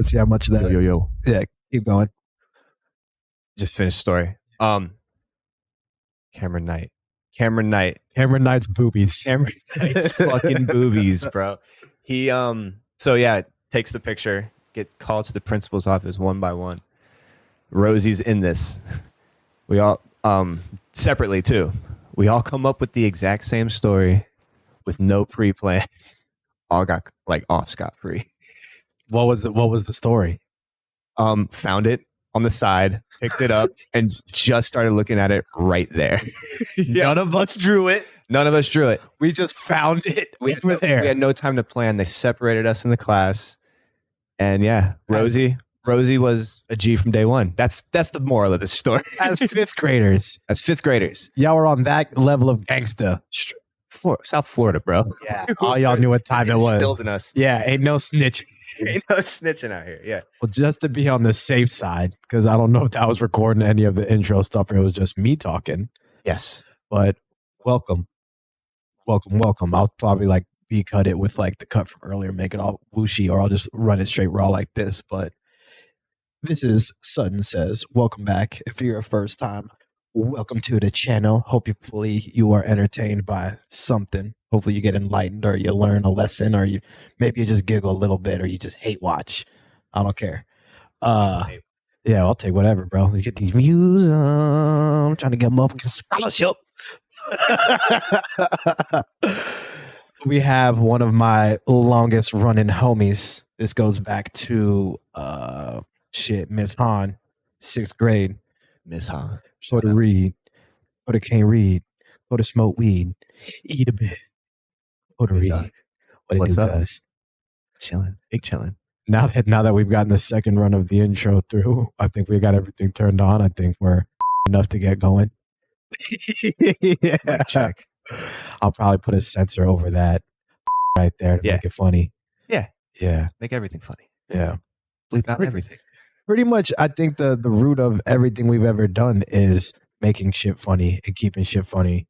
Let's see how much of that. Yo. Yeah, keep going. Just finished story. Cameron Knight's boobies. Cameron Knight's fucking boobies, bro. He takes the picture, gets called to the principal's office one by one. Rosie's in this. We all separately too. We all come up with the exact same story with no pre-plan. All got like off scot-free. What was the story? Found it on the side, picked it up, and just started looking at it right there. None of us drew it. We just found it. We had no time to plan. They separated us in the class. And yeah, Rosie was a G from day one. That's the moral of the story. As fifth graders. Y'all were on that level of gangsta. South Florida, bro. Yeah. All y'all knew what time it was. Stills in us. Yeah, ain't no snitching. Ain't no snitching out here. Yeah. Well, just to be on the safe side, because I don't know if that was recording any of the intro stuff or it was just me talking. Yes. But welcome. I'll probably like cut it with like the cut from earlier, make it all whooshy, or I'll just run it straight raw like this. But this is Sutton Says. Welcome back. If you're a first time, welcome to the channel. Hopefully you are entertained by something. Hopefully you get enlightened, or you learn a lesson, or you just giggle a little bit, or you just hate watch. I don't care. Yeah, I'll take whatever, bro. Let's get these views. I'm trying to get a motherfucking scholarship. We have one of my longest running homies. This goes back to Miss Han, 6th grade. Miss Han. Go to read. Go to can't read. Go to smoke weed. Eat a bit. Go to read. What's up? Guys? Chilling. Big chilling. Now that we've gotten the second run of the intro through, I think we got everything turned on. I think we're enough to get going. Yeah. Check. I'll probably put a censor over that right there to make it funny. Yeah. Make everything funny. Yeah. Bleep out everything. Pretty much, I think the root of everything we've ever done is making shit funny and keeping shit funny.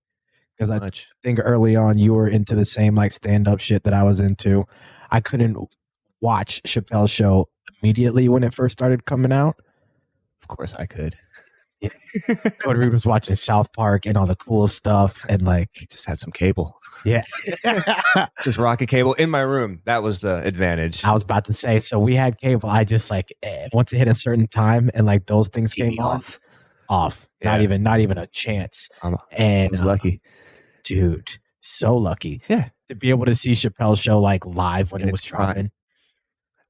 Because I think early on you were into the same like stand-up shit that I was into. I couldn't watch Chappelle's show immediately when it first started coming out. Of course I could. Yeah. Codareid was watching South Park and all the cool stuff, and like just had some cable. Yeah. Just rocket cable in my room. That was the advantage. I was about to say, so we had cable. I just like once it hit a certain time and like those things came off. Yeah. Not even a chance. And I was lucky. Dude, so lucky. Yeah. To be able to see Chappelle's show like live when it was dropping.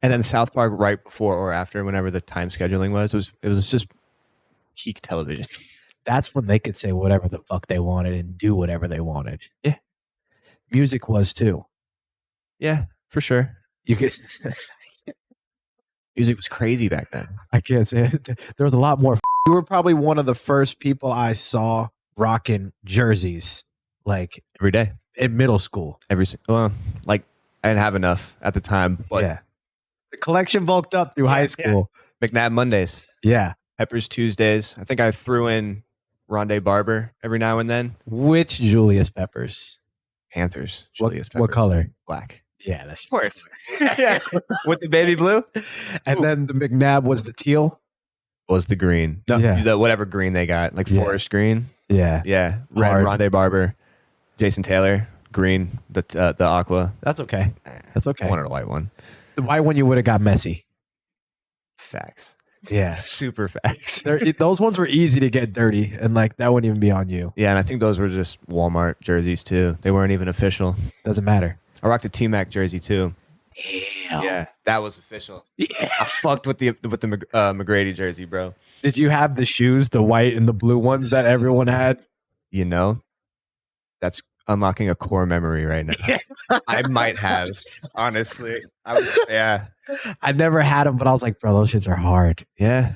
And then South Park right before or after, whenever the time scheduling was, it was just peak television. That's when they could say whatever the fuck they wanted and do whatever they wanted. Yeah. Music was too. Yeah, for sure. You could music was crazy back then. I can't say it. There was a lot more. You were probably one of the first people I saw rocking jerseys like every day in middle school. I didn't have enough at the time, but yeah. The collection bulked up through high school. Yeah. McNabb Mondays. Yeah. Peppers Tuesdays. I think I threw in Rondé Barber every now and then. Which Julius Peppers? Panthers. Julius Peppers. What color? Black. Yeah, that's of course. Yeah. With the baby blue. And then the McNabb was the teal. Was the green. No, the whatever green they got. Like forest green. Yeah. Yeah. Red Rondé Barber. Jason Taylor. Green. The aqua. That's okay. That's okay. I wanted a white one. The white one you would have got messy. Facts. Yeah. Super facts. Those ones were easy to get dirty, and like that wouldn't even be on you. Yeah, and I think those were just Walmart jerseys too. They weren't even official. Doesn't matter. I rocked a T-Mac jersey too. Damn. Yeah, that was official. Yeah. I fucked with the McGrady jersey, bro. Did you have the shoes, the white and the blue ones that everyone had? You know, that's unlocking a core memory right now. Yeah. I might have, honestly. I never had them, but I was like, bro, those shits are hard. Yeah.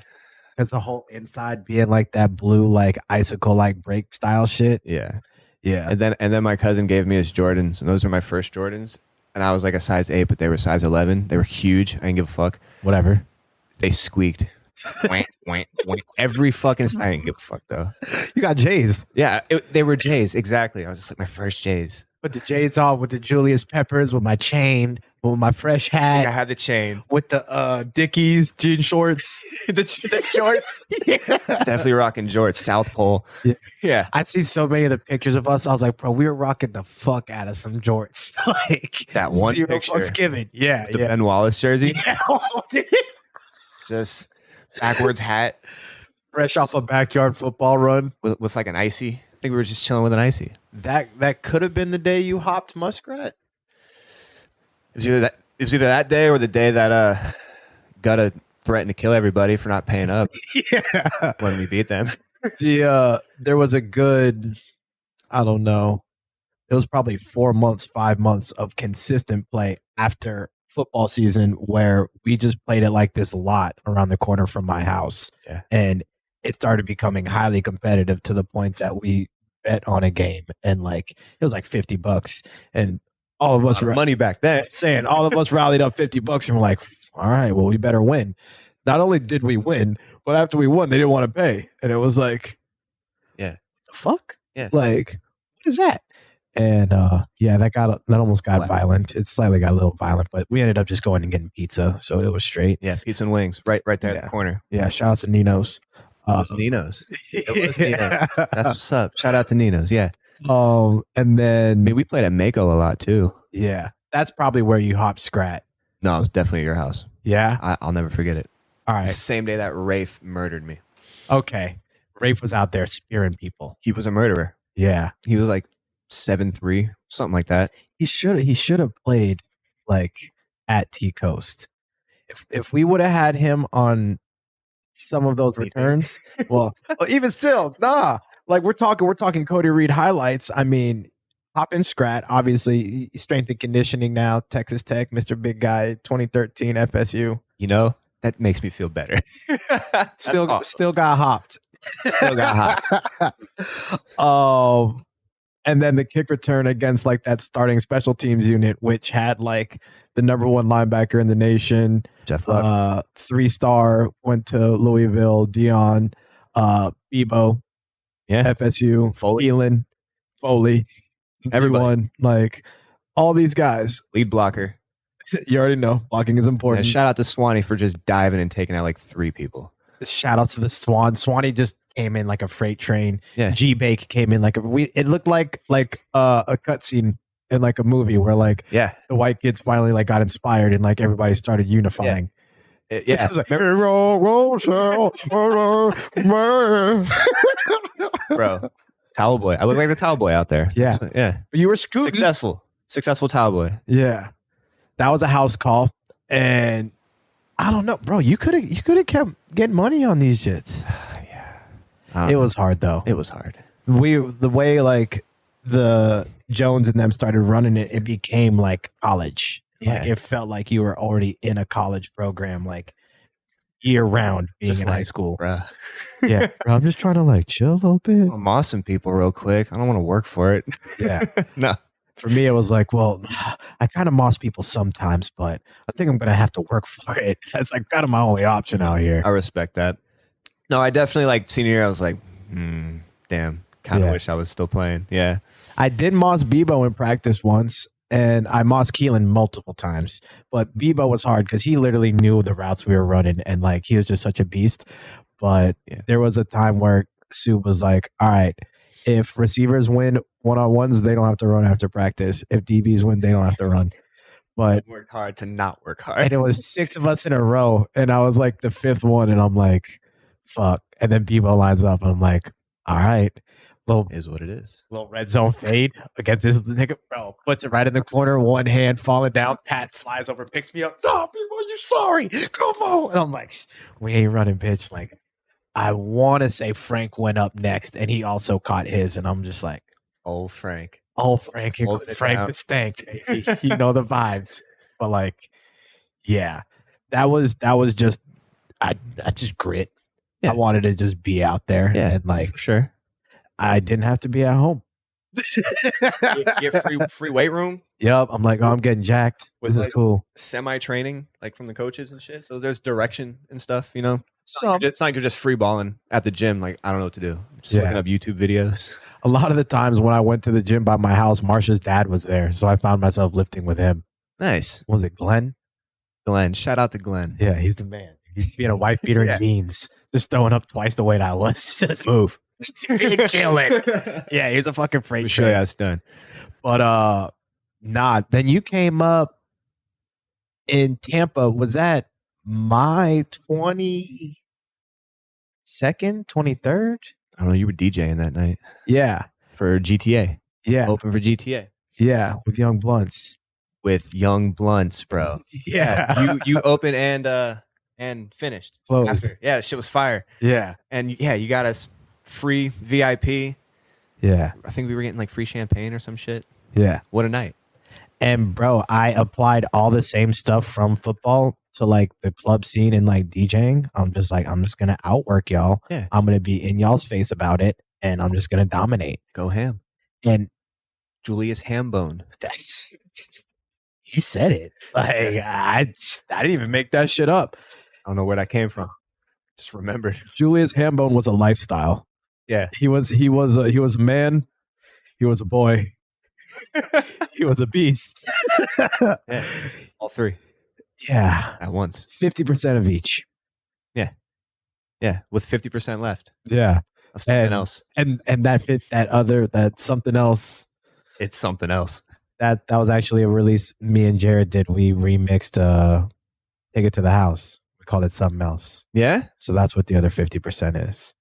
That's the whole inside being like that blue, like icicle, like break style shit. Yeah. Yeah. And then my cousin gave me his Jordans, and those were my first Jordans. And I was like a size 8, but they were size 11. They were huge. I didn't give a fuck. Whatever. They squeaked. Every fucking time. I didn't give a fuck though. You got J's. Yeah, they were J's. Exactly. I was just like my first J's. Put the J's on with the Julius Peppers, with my chain, with my fresh I hat, had the chain. with the Dickies jean shorts, the shorts. Definitely rocking jorts. South Pole. Yeah. Yeah. I see so many of the pictures of us. I was like, bro, we were rocking the fuck out of some jorts. Like That one zero picture. fucks given. Yeah, The yeah. Ben Wallace jersey. Yeah. Just backwards hat Fresh off a backyard football run. with like an icy. I think we were just chilling with an icy. That could have been the day you hopped Muskrat. It was either that day or the day that Gutta threatened to kill everybody for not paying up Yeah. when we beat them. There was a good, I don't know, it was probably 4 months, 5 months of consistent play after football season where we just played it like this lot around the corner from my house. Yeah. And it started becoming highly competitive to the point that we bet on a game and like it was like $50 and all of us Money back then. saying all of us rallied up $50 and we're like, all right, well, we better win. Not only did we win, but after we won, they didn't want to pay. And it was like, Yeah. the fuck? Yeah. Like, what is that? And yeah, that almost got violent. It slightly got a little violent, but we ended up just going and getting pizza. So it was straight. Yeah, pizza and wings. Right there at the corner. Yeah, shout out to Nino's. It was Nino's. It was Nino's. That's what's up. Shout out to Nino's. Yeah. And then I mean, we played at Mako a lot too. yeah, that's probably where you hop Scrat. No, it was definitely at your house. Yeah. I'll never forget it. All right. Same day that Rafe murdered me. Okay. Rafe was out there spearing people. He was a murderer. Yeah. He was like 7'3", something like that. He should have played like at T Coast. If we would have had him on some of those returns, well, even still, nah. Like we're talking Codareid highlights. I mean, hop in Scrat, obviously strength and conditioning now, Texas Tech, Mr. Big Guy, 2013 FSU. You know, that makes me feel better. Still got hopped. Still got hot. And then the kick return against like that starting special teams unit, which had like the number one linebacker in the nation. Jeff Luck. 3-star, went to Louisville, Dion, Bebo, Yeah. FSU, Foley. Elin, Foley, everyone, like all these guys. Lead blocker. You already know blocking is Yeah, important. shout out to Swanee for just diving and taking out like 3 people. Shout out to the Swan. Swanee just came in like a freight train. Yeah. G-Bake came in like it looked like a cutscene in like a movie where like Yeah. the white kids finally like got inspired and like everybody started unifying. Yeah. It was like, Bro. Towel boy. I look like the towel boy out there. Yeah. Yeah. you were scooting. Successful towel boy. Yeah. That was a house call. And I don't know, bro. You could have kept getting money on these jits. It was hard though. It was hard. The way like the Jones and them started running it, it became like college. Yeah. Like it felt like you were already in a college program, like year round, being Just in high school. Bruh. Yeah, bro, I'm just trying to like chill a little bit. I'm mossing people real quick. I don't want to work for it. Yeah. No. For me, it was like, well, I kind of moss people sometimes, but I think I'm gonna have to work for it. That's like kind of my only option out here. I respect that. No, I definitely like senior year. I was like, damn. Kind of wish I was still playing. Yeah. I did moss Bebo in practice once, and I mossed Keelan multiple times. But Bebo was hard because he literally knew the routes we were running, and like he was just such a beast. But there was a time where Sue was like, all right, if receivers win one-on-ones, they don't have to run after practice. If DBs win, they don't have to run. But Worked hard to not work hard. and it was 6 of us in a row, and I was like the 5th one, and I'm like, fuck. And then Bebo lines up, and I'm like, all right. Is what it is. Little red zone fade against this nigga, bro. Puts it right in the corner, one hand falling down. Pat flies over, picks me up. No, people, you sorry? Come on. And I'm like, we ain't running, bitch. Like, I want to say Frank went up next, and he also caught his. And I'm just like, Oh, Frank. Frank Holding it Frank down. the stank. You know the vibes. But like, yeah, that was just, I just grit. Yeah. I wanted to just be out there. Yeah, And like, for sure. I didn't have to be at home. Get free weight room. Yep. I'm like, oh, I'm getting jacked. With, This is like, cool. Semi training, like from the coaches and shit. So there's direction and stuff, you know? Some, It's not like you're just free balling at the gym. Like, I don't know what to do. Just Yeah. looking up YouTube videos. a lot of the times when I went to the gym by my house, Marsha's dad was there. So I found myself lifting with him. Nice. Was it Glenn? Glenn. Shout out to Glenn. Yeah, he's the man. He's being a wife beater Yeah. and jeans, just throwing up twice the weight I was. Just Move. chilling. Yeah, he's a fucking freight We show you train. how it's done. But nah. Then you came up in Tampa. Was that my 22nd, 23rd? I don't know. You were DJing that night Yeah, for GTA. yeah, Open for GTA yeah. With Young Blunts. with Young Blunts, bro. Yeah, You opened and finished. close. After. Yeah, shit was fire. Yeah, And yeah, you got us free VIP. yeah, I think we were getting like free champagne or some shit. yeah. What a night. And bro, I applied all the same stuff from football to like the club scene and like DJing. I'm just gonna outwork y'all. Yeah. I'm gonna be in y'all's face about it, and I'm just gonna dominate. Go ham. And Julius Hambone. that's he said it. Like I didn't even make that shit up. I don't know where that came from. Just remembered. Julius Hambone was a lifestyle. Yeah. He was a man. He was a boy. He was a beast. Yeah. All three Yeah. at once. 50% of each. Yeah. With 50% left Yeah. of something And- else. And that fit that something else. It's something else. That was actually a release me and Jared did. We remixed Take It to the House. We called it something else. Yeah. So that's what the other 50% is.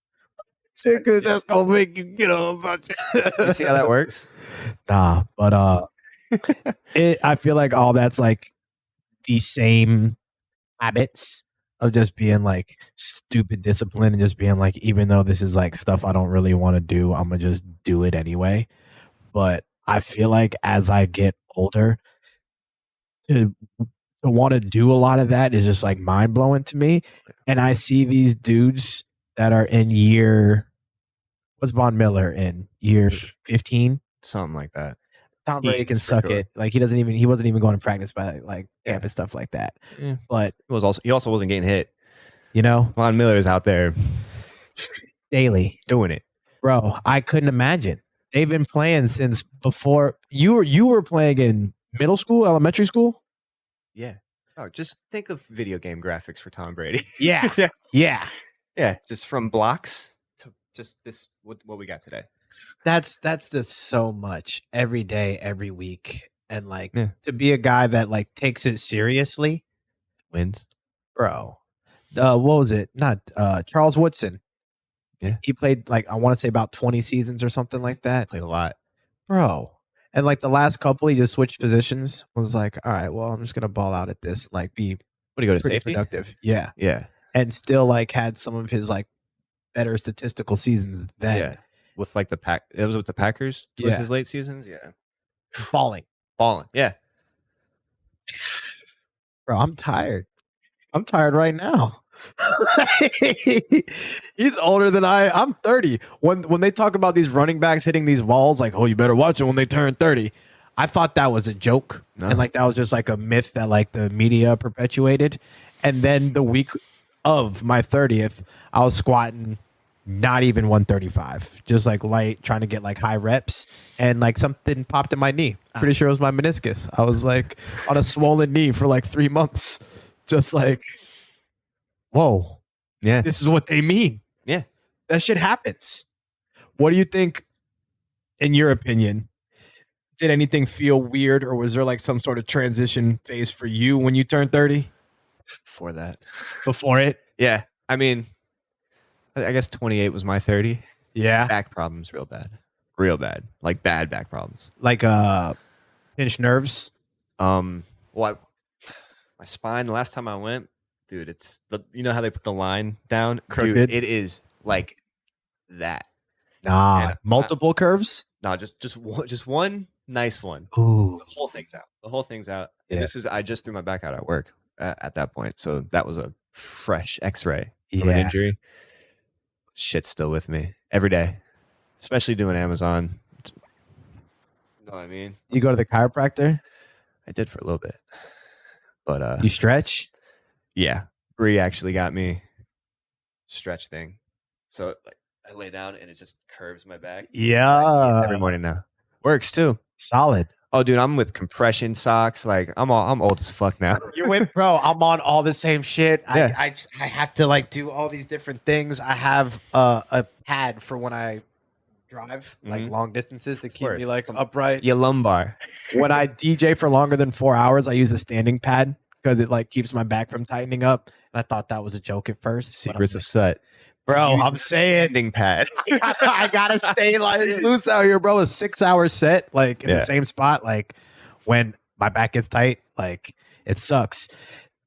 Because that's gonna make you get a bunch. You see how that works? Nah, but I feel like all that's like the same habits of just being like stupid discipline and just being like, even though this is like stuff I don't really want to do, I'm gonna just do it anyway. But I feel like as I get older, to want to do a lot of that is just like mind blowing to me. And I see these dudes that are in what's Von Miller in year 15? Something like that. Tom Brady Teens, can for suck sure. it. Like he wasn't even going to practice by like camp and stuff like that. Yeah. But He also wasn't getting hit. you know, Von Miller's out there daily, doing it. bro. I couldn't imagine. They've been playing since before you were playing in middle school, elementary school. Yeah. Oh, just think of video game graphics for Tom Brady. Yeah, Yeah. yeah. Yeah. Just from blocks to just this, what we got today. That's just so much every day, every week, and like Yeah. to be a guy that like takes it seriously, Wins. bro. What was it? Not Charles Woodson. Yeah. He played like I want to say about 20 seasons or something like that, Played a lot. bro. And like the last couple, he just switched positions. Was like, all right, well, I'm just gonna ball out at this, like be What do you go to pretty safety? productive, yeah, Yeah. and still like had some of his like better statistical seasons then. Yeah. With like it was with the Packers towards Yeah. his late seasons. Yeah. Falling, Balling. Yeah. bro. I'm tired. I'm tired right now. He's older than I'm 30. When they talk about these running backs hitting these walls, like, oh, you better watch it when they turn 30. I thought that was a joke. No. And like that was just like a myth that like the media perpetuated. And then the week of my 30th, I was squatting not even 135, just like light, trying to get like high reps, and like something popped in my knee. Pretty sure it was my meniscus. I was like on a swollen knee for like 3 months, just like, whoa, Yeah. this is what they mean. Yeah. That shit happens. What do you think, in your opinion? Did anything feel weird, or was there like some sort of transition phase for you when you turned 30 Before that. before it? Yeah. I mean, I guess 28 was my 30. Yeah. Back problems real bad. Real bad. Like bad back problems. Like pinched nerves. Well, my spine, the last time I went, dude, it's you know how they put the line down? Crooked. Dude, it is like that. Nah. And multiple curves? No, just one nice one. Ooh. The whole thing's out. The whole thing's out. Yeah. And I just threw my back out at work at that point. So that was a fresh x-ray from an Yeah. injury. Shit's still with me every day, especially doing Amazon. You know what I mean? You go to the chiropractor? I did for a little bit, but You stretch? yeah, Bree actually got me stretch thing. So like I lay down and it just curves my back Yeah. every morning now. Works too. Solid. Oh, dude, I'm with compression socks. Like I'm old as fuck now. You're with, bro. I'm on all the same shit. Yeah. I have to like do all these different things. I have a pad for when I drive like long distances to keep me like upright. Your lumbar. When I DJ for longer than 4 hours, I use a standing pad because it like keeps my back from tightening up. And I thought that was a joke at first. Secrets of Sut. Bro, I'm saying Standing pad. I gotta stay like loose out here, bro. A 6 hour set, like in the same spot. Like when my back gets tight, like it sucks.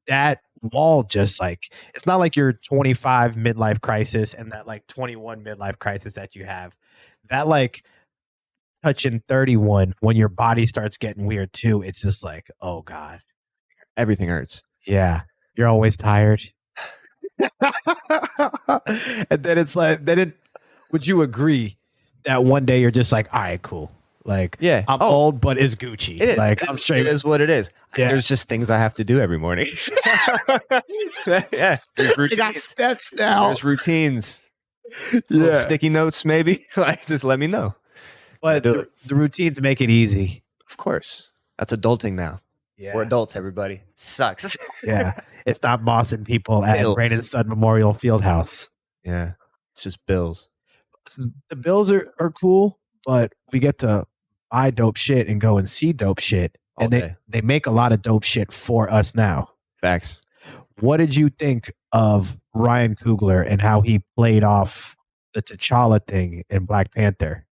That wall just like, it's not like your 25 midlife crisis and that like 21 midlife crisis that you have. That like touching 31 when your body starts getting weird too. It's just like, oh God. Everything hurts. Yeah. You're always tired. And then it's like, would you agree that one day you're just like, all right, cool. Like, yeah, I'm old, but it's Gucci. It is. Like, I'm straight. It is what it is. Yeah. There's just things I have to do every morning. Yeah. You got steps now. There's routines. Little sticky notes, maybe. Like, just let me know. But the routines make it easy. Of course. That's adulting now. Yeah. We're adults, everybody. It sucks. Yeah. It's not bossing people at Brandon Stud Memorial Fieldhouse. Yeah. It's just bills. The bills are cool, but we get to buy dope shit and go and see dope shit. And they make a lot of dope shit for us now. Facts. What did you think of Ryan Coogler and how he played off the T'Challa thing in Black Panther?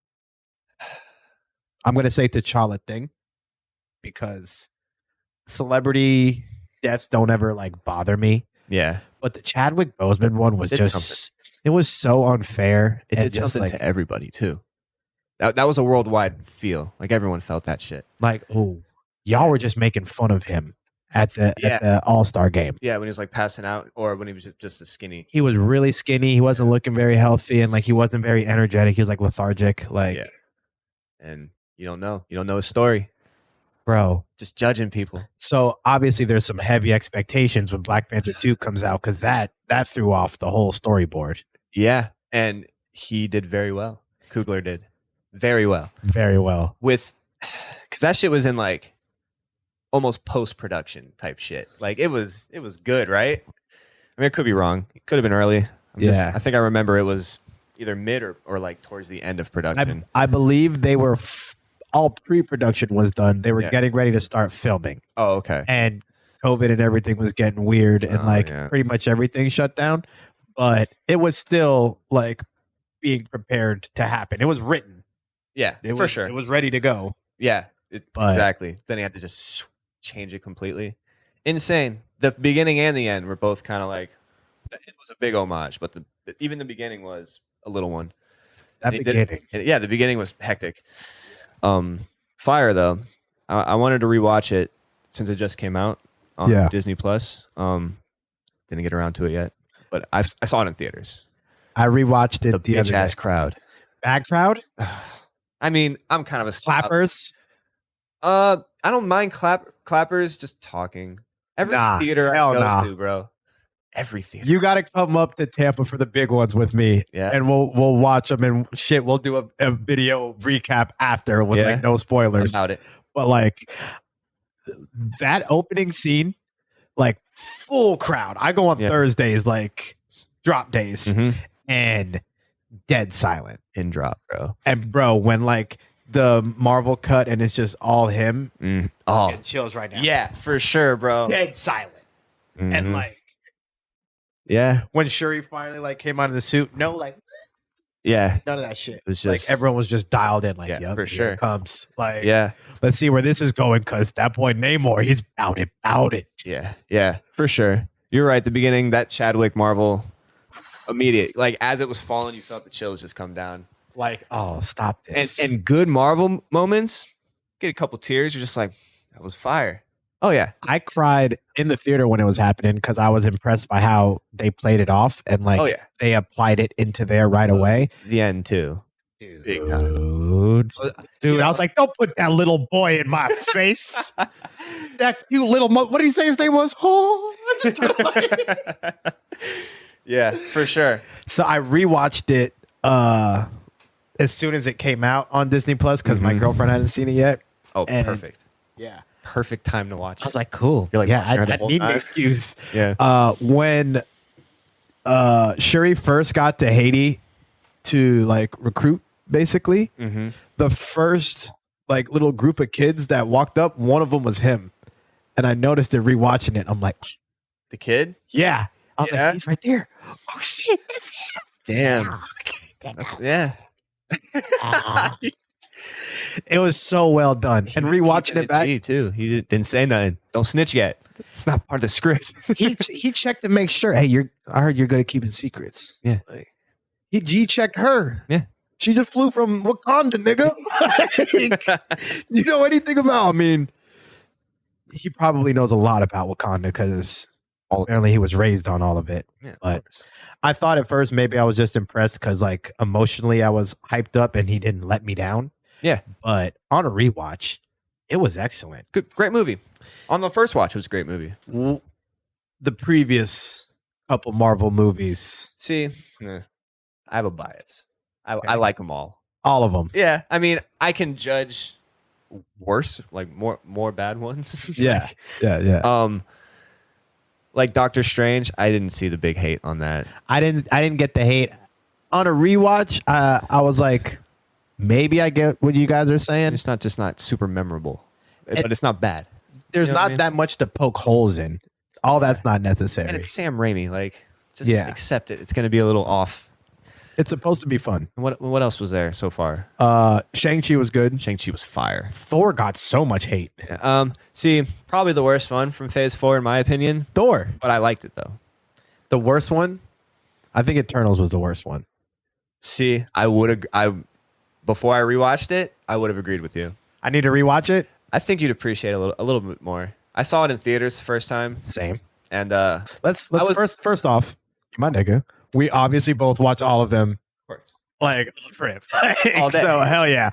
I'm going to say T'Challa thing because celebrity deaths don't ever like bother me. Yeah. But the Chadwick Boseman one was it was so unfair. It did something to everybody too. That was a worldwide feel. Like everyone felt that shit. Like, oh, y'all were just making fun of him at the All-Star game. Yeah, when he was like passing out or when he was just a skinny. He was really skinny. He wasn't looking very healthy and like he wasn't very energetic. He was like lethargic. Like, and you don't know his story. Bro. Just judging people. So obviously there's some heavy expectations when Black Panther 2 comes out because that threw off the whole storyboard. Yeah. And he did very well. Coogler did. Very well. Very well. Because that shit was in like almost post-production type shit. Like it was good, right? I mean, it could be wrong. It could have been early. I think I remember it was either mid or like towards the end of production. I believe they were all pre-production was done. They were getting ready to start filming. Oh, okay. And COVID and everything was getting weird and pretty much everything shut down. But it was still like being prepared to happen. It was written. Yeah, for sure. It was ready to go. Yeah, exactly. Then he had to just change it completely. Insane. The beginning and the end were both kind of like, it was a big homage, but even the beginning was a little one. The beginning was hectic. Fire though. I wanted to rewatch it since it just came out on Disney Plus. Didn't get around to it yet, but I saw it in theaters. I rewatched it. The bitch ass crowd. Bad crowd. I mean, I'm kind of a clappers. I don't mind clappers just talking. Every theater I go to, bro. Every theater. You got to come up to Tampa for the big ones with me. Yeah. And we'll watch them and shit. We'll do a video recap after with like no spoilers about it. But like that opening scene, like full crowd. I go on Thursdays, like drop days, and dead silent. Pin drop, bro. And bro, when like the Marvel cut and it's just all him, it chills right now. Yeah, for sure, bro. Dead silent. And like, when Shuri finally like came out of the suit, none of that shit. It was just like everyone was just dialed in. Like, for sure, it comes. Like, let's see where this is going because that boy Namor, he's out it. Yeah, for sure. You're right. The beginning, that Chadwick Marvel, immediate, like as it was falling, you felt the chills just come down. Like, oh, stop this. And good Marvel moments, get a couple tears. You're just like, that was fire. Oh yeah, I cried in the theater when it was happening because I was impressed by how they played it off and like they applied it into there right away. The end too, big time, dude. I was like, don't put that little boy in my face. That cute little what did he say his name was? Oh, I just started like yeah, for sure. So I rewatched it as soon as it came out on Disney Plus because my girlfriend hadn't seen it yet. Oh, And- perfect. Yeah. Perfect time to watch I it. was like, cool. You're like, yeah, watching her the I whole need an time. excuse. Yeah. When Shuri first got to Haiti to like recruit, basically, Mm-hmm. the first like little group of kids that walked up, one of them was him. And I noticed it rewatching it. I'm like, The kid? yeah. I was Yeah. like, he's right there. Oh shit, that's him. Damn. Yeah. It was so well done. And rewatching it back, G too. He didn't say nothing. Don't snitch yet. It's not part of the script. he checked to make sure. Hey, I heard you're good at keeping secrets. Yeah. Like, he G checked her. Yeah. She just flew from Wakanda, nigga. Like, you know anything about? I mean, he probably knows a lot about Wakanda because apparently he was raised on all of it. Yeah, of But course. I thought at first maybe I was just impressed because like emotionally I was hyped up and he didn't let me down. Yeah. But on a rewatch, it was excellent. Good, great movie. On the first watch, it was a great movie. The previous couple Marvel movies, See, I have a bias. I Okay. like them all. all of them. Yeah, I mean, I can judge worse, like more bad ones. Yeah. Yeah. Like Doctor Strange, I didn't see the big hate on that. I didn't get the hate. On a rewatch, I was like, maybe I get what you guys are saying. It's not just not super memorable, but it's not bad. There's You know what not I mean? that much to poke holes in. All that's not necessary. And it's Sam Raimi. Like, just Yeah. accept it. It's going to be a little off. It's supposed to be fun. What else was there so far? Shang-Chi was good. Shang-Chi was fire. Thor got so much hate. See, probably the worst one from Phase 4 in my opinion, Thor, but I liked it though. the worst one. I think Eternals was the worst one. See, before I rewatched it, I would have agreed with you. I need to rewatch it. I think you'd appreciate it a little bit more. I saw it in theaters the first time, Same. and Let's first off, my nigga. We obviously both watch all of them. of course, Like rip. All day. So hell yeah.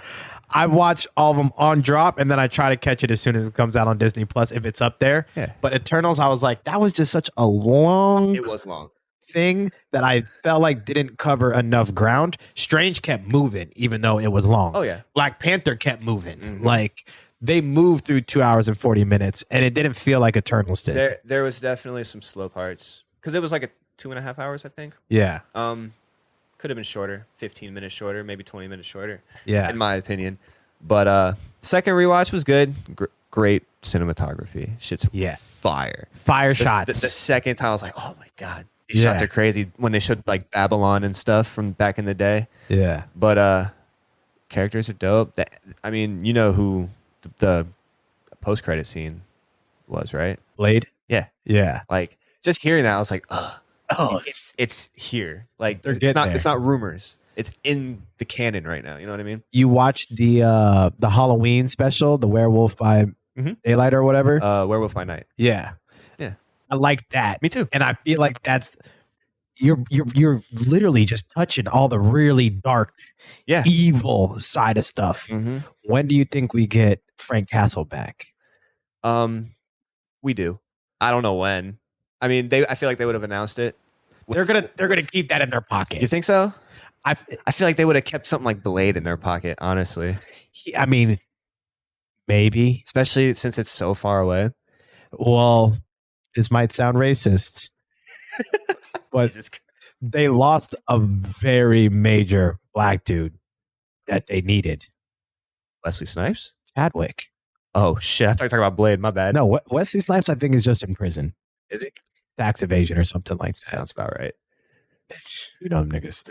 I watch all of them on drop and then I try to catch it as soon as it comes out on Disney Plus if it's up there. Yeah. But Eternals, I was like, that was just such a long it was long. thing that I felt like didn't cover enough ground. Strange kept moving even though it was long. Oh yeah, Black Panther kept moving. Mhm. Like they moved through 2 hours and 40 minutes and it didn't feel like Eternals did. there was definitely some slow parts because it was like a 2.5 hours, I think. Yeah. Could have been shorter, 15 minutes shorter, maybe 20 minutes shorter. Yeah. In my opinion. But second rewatch was good. Great cinematography. Shit's Yeah. fire. Fire The shots. second time I was like, oh my God. These Yeah. shots are crazy when they showed like Babylon and stuff from back in the day. Yeah. But characters are dope. I mean, you know who the post-credit scene was, right? Blade. Yeah. Yeah. Like just hearing that, I was like, ugh. Oh, It's here. Like They're it's getting not there. it's not rumors. It's in the canon right now. You know what I mean? you watched the Halloween special, the Werewolf by Mhm. Daylight or whatever. Werewolf by Night. Yeah. Yeah. I like that. Me too. And I feel like that's you're literally just touching all the really dark, Yeah. evil side of stuff. Mm-hmm. When do you think we get Frank Castle back? We do. I don't know when. I mean, I feel like they would have announced it. They're gonna keep that in their pocket. You think so? I I feel like they would have kept something like Blade in their pocket, honestly. I mean, maybe. Especially since it's so far away. Well, this might sound racist, but Jesus Christ. they lost a very major black dude that they needed. Wesley Snipes? Chadwick. Oh shit! I thought you were talking about Blade. My bad. No, Wesley Snipes, I think, is just in prison. Is it? Tax evasion or something like that. Sounds about right. You know them niggas.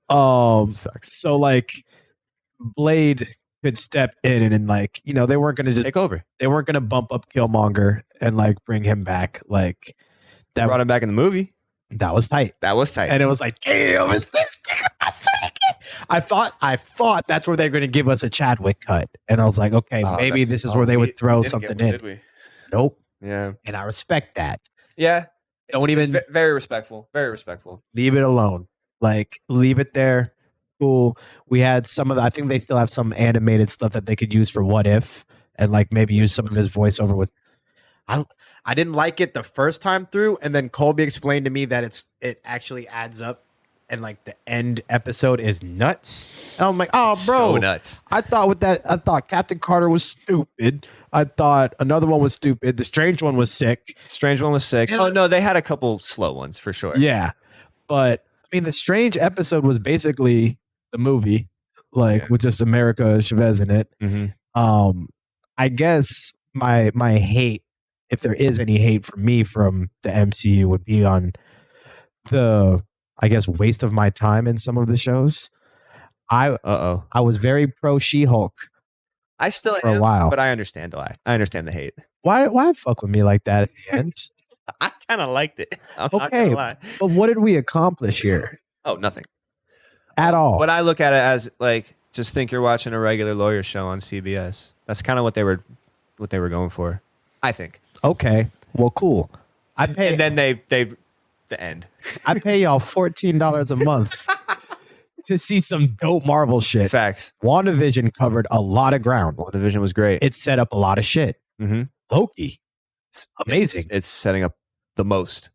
Oh, shit. Sucks. So like Blade could step in and like, you know, they weren't gonna Take over. they weren't gonna bump up Killmonger and like bring him back. Like that Brought him back in the movie. that was tight. That was tight. And it was like, damn, is this nigga that's what I thought that's where they're gonna give us a Chadwick cut. And I was like, okay, maybe this is where they would throw something in. We? Nope. Yeah. And I respect that. Yeah. Don't even- very respectful. Very respectful. Leave it alone. Like, leave it there. Cool. We had some of the, I think they still have some animated stuff that they could use for What If and like maybe use some of his voiceover with. I didn't like it the first time through, and then Colby explained to me that it actually adds up and like the end episode is nuts. And I'm like, oh, bro, So nuts. I thought Captain Carter was stupid. I thought another one was stupid. The strange one was sick. Strange one was sick. And Oh no, they had a couple slow ones for sure. Yeah, but I mean, the strange episode was basically the movie, like with just America Chavez in it. Mm-hmm. I guess my hate, if there is any hate for me from the MCU, would be on the, I guess, waste of my time in some of the shows. I was very pro She-Hulk. I still for am, a while, but I understand why. I understand the hate. Why fuck with me like that at the end? I kind of liked it. I'm not Okay, gonna lie. but what did we accomplish here Oh, nothing at all? But I look at it as like, just think you're watching a regular lawyer show on CBS. That's kind of what they were going for, I think. Okay, well, cool. I pay, And then the end. I pay y'all $14 a month to see some dope Marvel shit. Facts. WandaVision covered a lot of ground. WandaVision was great. It set up a lot of shit. Mm-hmm. Loki, it's amazing. It's setting up the most.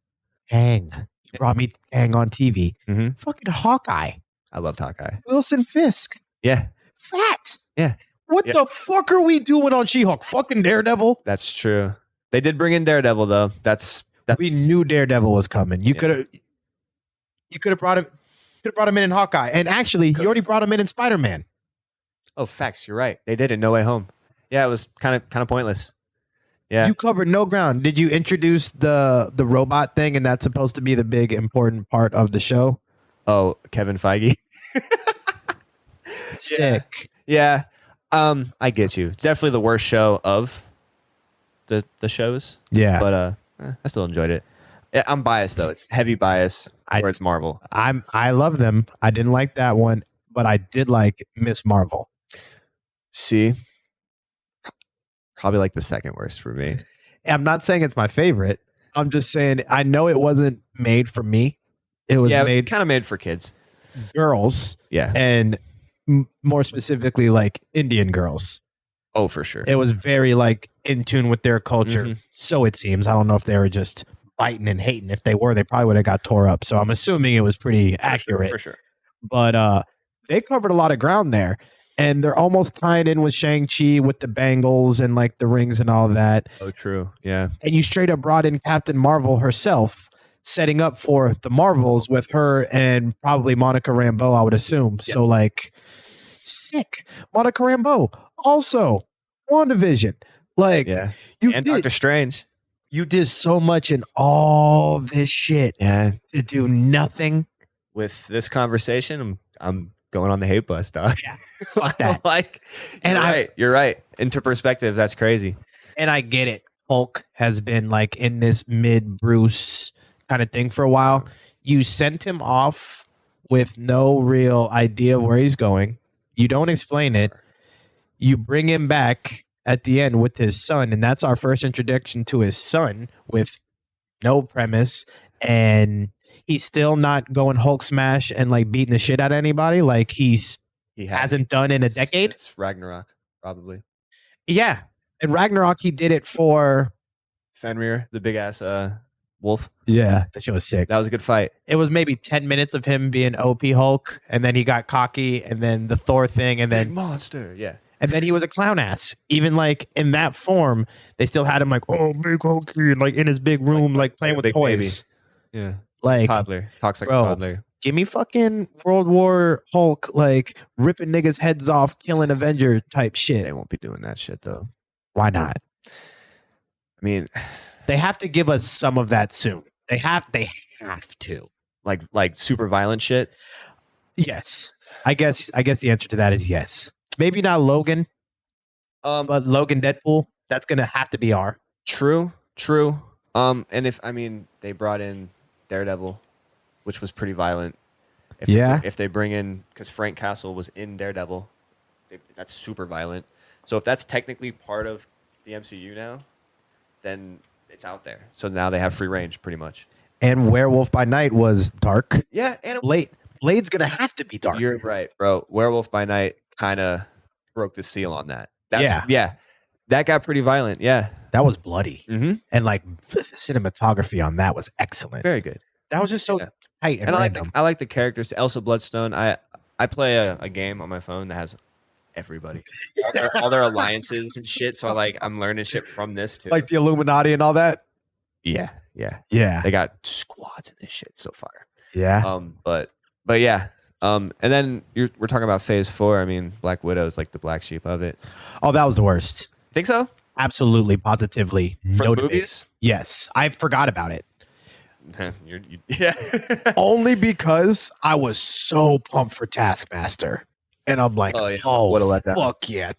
Kang, you brought me Kang on TV. Mm-hmm. Fucking Hawkeye, I loved Hawkeye. Wilson Fisk, Yeah. fat. Yeah. What the fuck are we doing on She-Hulk? Fucking Daredevil. That's true. They did bring in Daredevil though. That's We knew Daredevil was coming. You could have brought him. Could have brought him in Hawkeye, and actually, you already brought him in Spider-Man. Oh, facts. You're right. They did in No Way Home. Yeah, it was kind of pointless. Yeah. You covered no ground. Did you introduce the robot thing, and that's supposed to be the big important part of the show? Oh, Kevin Feige. Sick. Yeah. I get you. It's definitely the worst show of the shows. Yeah, But I still enjoyed it. Yeah, I'm biased though. It's heavy bias where it's Marvel. I love them. I didn't like that one, but I did like Miss Marvel. See? Probably like the second worst for me. I'm not saying it's my favorite. I'm just saying I know it wasn't made for me. It was made kind of made for kids. girls, Yeah. and more specifically like Indian girls. Oh, for sure. It was very like in tune with their culture. Mhm. So it seems. I don't know if they were just biting and hating. If they were, they probably would have got tore up. So I'm assuming it was pretty accurate. For sure. But they covered a lot of ground there. And they're almost tying in with Shang-Chi with the bangles and like the rings and all that. Oh, true. Yeah. And you straight up brought in Captain Marvel herself, setting up for the Marvels with her and probably Monica Rambeau, I would assume. Yes. So like, sick. Monica Rambeau. Also, WandaVision. Like, Yeah. you And did, Doctor Strange. you did so much in all this shit Yeah. to do nothing. With this conversation, I'm going on the hate bus, dog. Yeah. Fuck that. Like, And you're right. Into perspective, that's crazy. And I get it. Hulk has been like in this mid Bruce kind of thing for a while. You sent him off with no real idea of where he's going. You don't explain it. You bring him back at the end with his son, and that's our first introduction to his son with no premise, and he's still not going Hulk smash and like beating the shit out of anybody like he hasn't done in a decade. It's Ragnarok, probably. Yeah. And Ragnarok, he did it for Fenrir, the big ass wolf. Yeah, that shit was sick. That was a good fight. It was maybe 10 minutes of him being OP Hulk, and then he got cocky, and then the Thor thing, and Big then monster. Yeah. and then he was a clown ass. Even like in that form, they still had him like, oh, big Hulky, and like in his big room, like playing a with big toys. Yeah. Like, Toddler. Talks like bro, a toddler. give me fucking World War Hulk, like ripping niggas' heads off, killing Avenger type They shit. won't be doing that shit though. Why not? I mean, They have to give us some of that soon. They have to. like super violent shit. Yes. I guess the answer to that is yes. Maybe not Logan, but Logan Deadpool, that's gonna have to be R. True. And they brought in Daredevil, which was pretty violent. If they bring in, because Frank Castle was in Daredevil, that's super violent. So if that's technically part of the MCU now, then it's out there. So now they have free range, pretty much. And Werewolf by Night was dark. Yeah, and Blade's gonna have to be dark. you're right, bro. Werewolf by Night kind of broke the seal on that. Yeah. That got pretty violent. Yeah. That was bloody. Mm-hmm. And like the cinematography on that was excellent. Very good. That was just so Yeah. tight and And random. I like the characters. Elsa Bloodstone. I play a game on my phone that has everybody, all their alliances and shit. So I'm learning shit from this too. Like the Illuminati and all that. Yeah. Yeah. They got squads in this shit so far. Yeah. But yeah. And then we're talking about Phase 4. I mean, Black Widow is like the black sheep of it. Oh, that was the worst. Think so? Absolutely, positively. For no the debate. movies? Yes. I forgot about it. Yeah. Only because I was so pumped for Taskmaster. And I'm like, What a letdown. fuck yeah.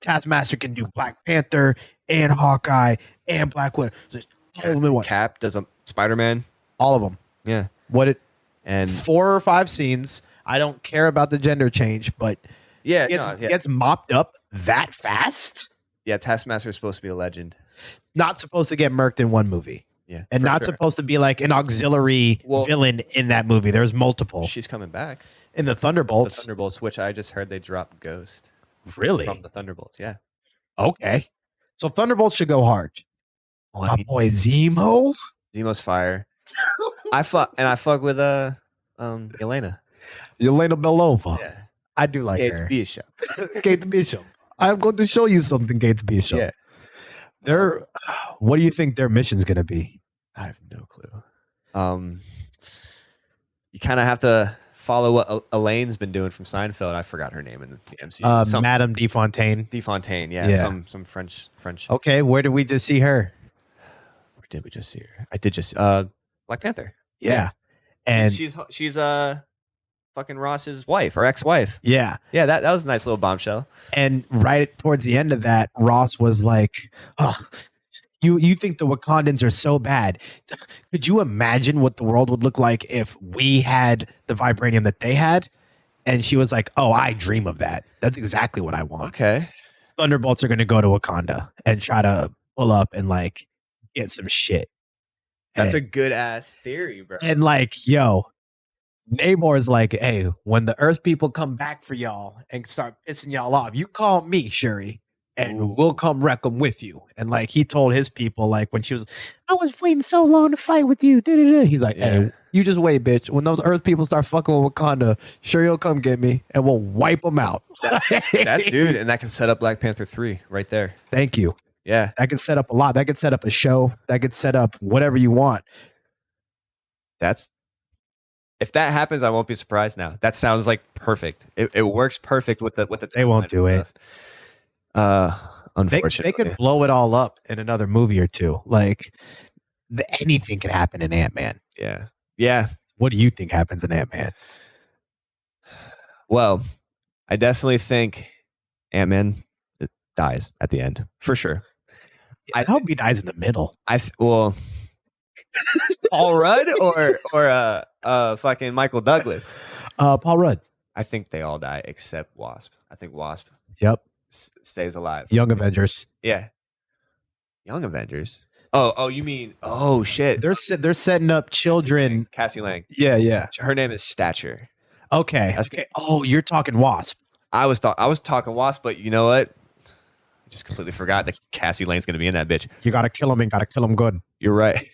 Taskmaster can do Black Panther and Hawkeye and Black Widow. Just all of them in one. Cap does a Spider-Man. All of them. Yeah. And 4 or 5 scenes. I don't care about the gender change, but yeah, gets mopped up that fast. Yeah, Taskmaster is supposed to be a legend. Not supposed to get murked in one movie. Yeah. And not supposed to be like an auxiliary villain in that movie. There's multiple. She's coming back. In the Thunderbolts. The Thunderbolts, which I just heard they dropped Ghost. Really? From the Thunderbolts, yeah. Okay. So Thunderbolts should go hard. Oh, my boy Zemo. Zemo's fire. I fuck with Yelena. Yelena Belova. Yeah. I do like Kate her. Bishop. Kate Bishop. I'm going to show you something, Kate Bishop. Yeah. What do you think their mission's going to be? I have no clue. You kind of have to follow what Elaine's been doing from Seinfeld. I forgot her name in the MCU. Madame Defontaine. Defontaine, yeah. Some French. Okay, where did we just see her? Where did we just see her? I did just Black Panther. Yeah. And she's fucking Ross's wife or ex-wife. Yeah. Yeah, that was a nice little bombshell. And right towards the end of that, Ross was like, "Oh, you think the Wakandans are so bad? Could you imagine what the world would look like if we had the vibranium that they had?" And she was like, "Oh, I dream of that. That's exactly what I want." Okay. Thunderbolts are going to go to Wakanda and try to pull up and like get some shit. That's a good ass theory, bro. And like, yo, Namor is like, "Hey, when the Earth people come back for y'all and start pissing y'all off, you call me, Shuri, and we'll come wreck them with you." And like, he told his people, like, when she was, "I was waiting so long to fight with you." He's like, "Hey, you just wait, bitch. When those Earth people start fucking with Wakanda, Shuri will come get me, and we'll wipe them out." That dude, and that can set up Black Panther 3 right there. Thank you. Yeah, that can set up a lot. That could set up a show. That could set up whatever you want. If that happens, I won't be surprised now. That sounds like perfect. It works perfect with the They won't do it. Unfortunately, they could blow it all up in another movie or two. Like anything could happen in Ant-Man. Yeah. What do you think happens in Ant-Man? Well, I definitely think Ant-Man dies at the end for sure. I hope he dies in the middle. Paul Rudd or fucking Michael Douglas? Paul Rudd. I think they all die except Wasp. I think Wasp. Yep. Stays alive. Young Avengers. Yeah. Young Avengers. Oh, you mean? Oh shit. They're setting up children. Cassie Lang. Yeah. Her name is Stature. Okay. Oh, you're talking Wasp. I was talking Wasp, but you know what? I just completely forgot that Cassie Lang's gonna be in that bitch. You gotta kill him and gotta kill him good. You're right.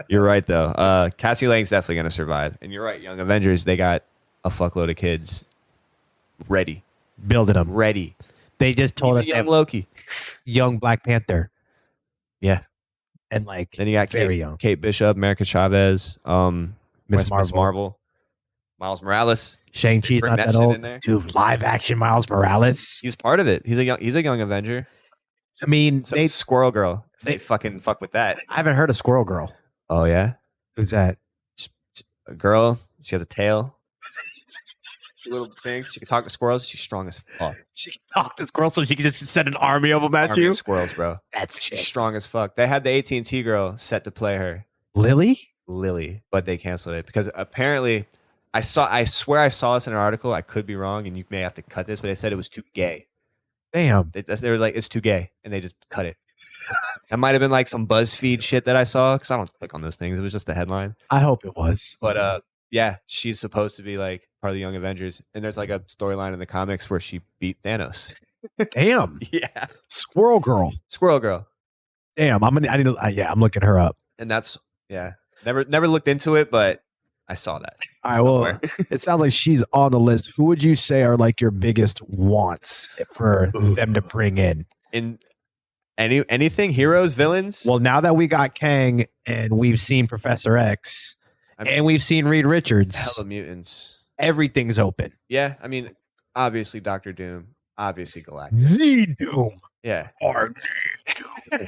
You're right though. Cassie Lang's definitely gonna survive. And you're right, Young Avengers, they got a fuckload of kids ready. Building them. Ready. They just told us young Loki. Young Black Panther. Yeah. And like then you got very young. Kate Bishop, America Chavez, Miss Marvel, Miles Morales. Shang-Chi's not that old. Dude, live action Miles Morales. He's part of it. He's a young Avenger. I mean, Squirrel Girl. They fucking fuck with that. I haven't heard of Squirrel Girl. Oh yeah? Who's that? A girl. She has a tail. Little things. She can talk to squirrels. She's strong as fuck. She can talk to squirrels, so she can just send an army of them at you. Of squirrels, bro. She's strong as fuck. They had the AT&T girl set to play her. Lily, but they canceled it because apparently, I swear I saw this in an article. I could be wrong, and you may have to cut this, but they said it was too gay. Damn. They were like, it's too gay, and they just cut it. That might have been like some BuzzFeed shit that I saw because I don't click on those things. It was just the headline. I hope it was. But yeah, she's supposed to be like part of the Young Avengers, and there's like a storyline in the comics where she beat Thanos. Damn. Yeah. Squirrel Girl. Squirrel Girl. Damn. I'm looking her up. And that's Yeah. Never looked into it, but I saw that. All right, well, it sounds like she's on the list. Who would you say are like your biggest wants for them to bring in? In anything, heroes, villains? Well, now that we got Kang and we've seen Professor X and we've seen Reed Richards, hella mutants. Everything's open. Yeah, I mean, obviously Doctor Doom, obviously Galactus. Need Doom. Yeah. Or Need Doom.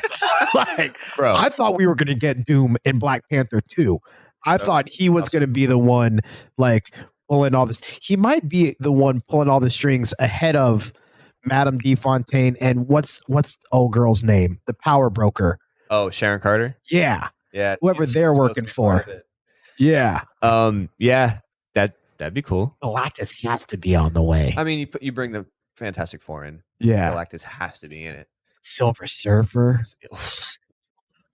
Like, bro, I thought we were going to get Doom in Black Panther 2. I thought he was going to be the one like pulling all this. He might be the one pulling all the strings ahead of Madame D. Fontaine and what's old girl's name? The power broker. Oh, Sharon Carter? Yeah. Yeah. Whoever they're working for. Yeah. Yeah. That'd be cool. Galactus has to be on the way. I mean, you bring the Fantastic Four in. Yeah. Galactus has to be in it. Silver Surfer.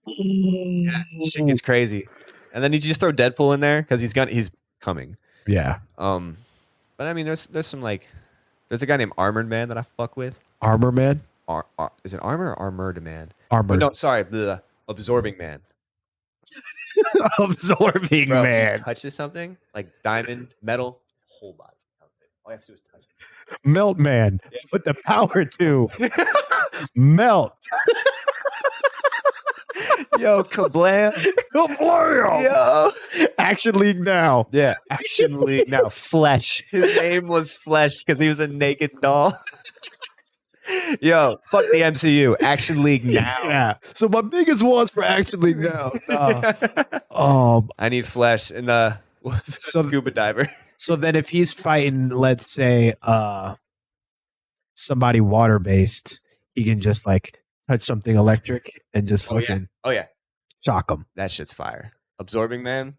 Yeah, shit gets crazy. And then you just throw Deadpool in there because he's coming. Yeah. But I mean, there's some like, there's a guy named Armored Man that I fuck with. Armor Man? Is it Armor or Armored Man? Armored. No, sorry, the Absorbing Man. Absorbing Bro, Man. He touches something like diamond, metal, whole body. All you have to do is touch it. Melt Man. Yeah. With the power to melt. Yo, kablam. Kablam. Yo. Action League now. Yeah. Action League now. Flesh. His name was Flesh because he was a naked doll. Yo, fuck the MCU. Action League now. Yeah. So my biggest wants for Action League now. I need Flesh and scuba diver. So then if he's fighting, let's say, somebody water-based, he can just like touch something electric and just fucking shock him. That shit's fire. Absorbing Man,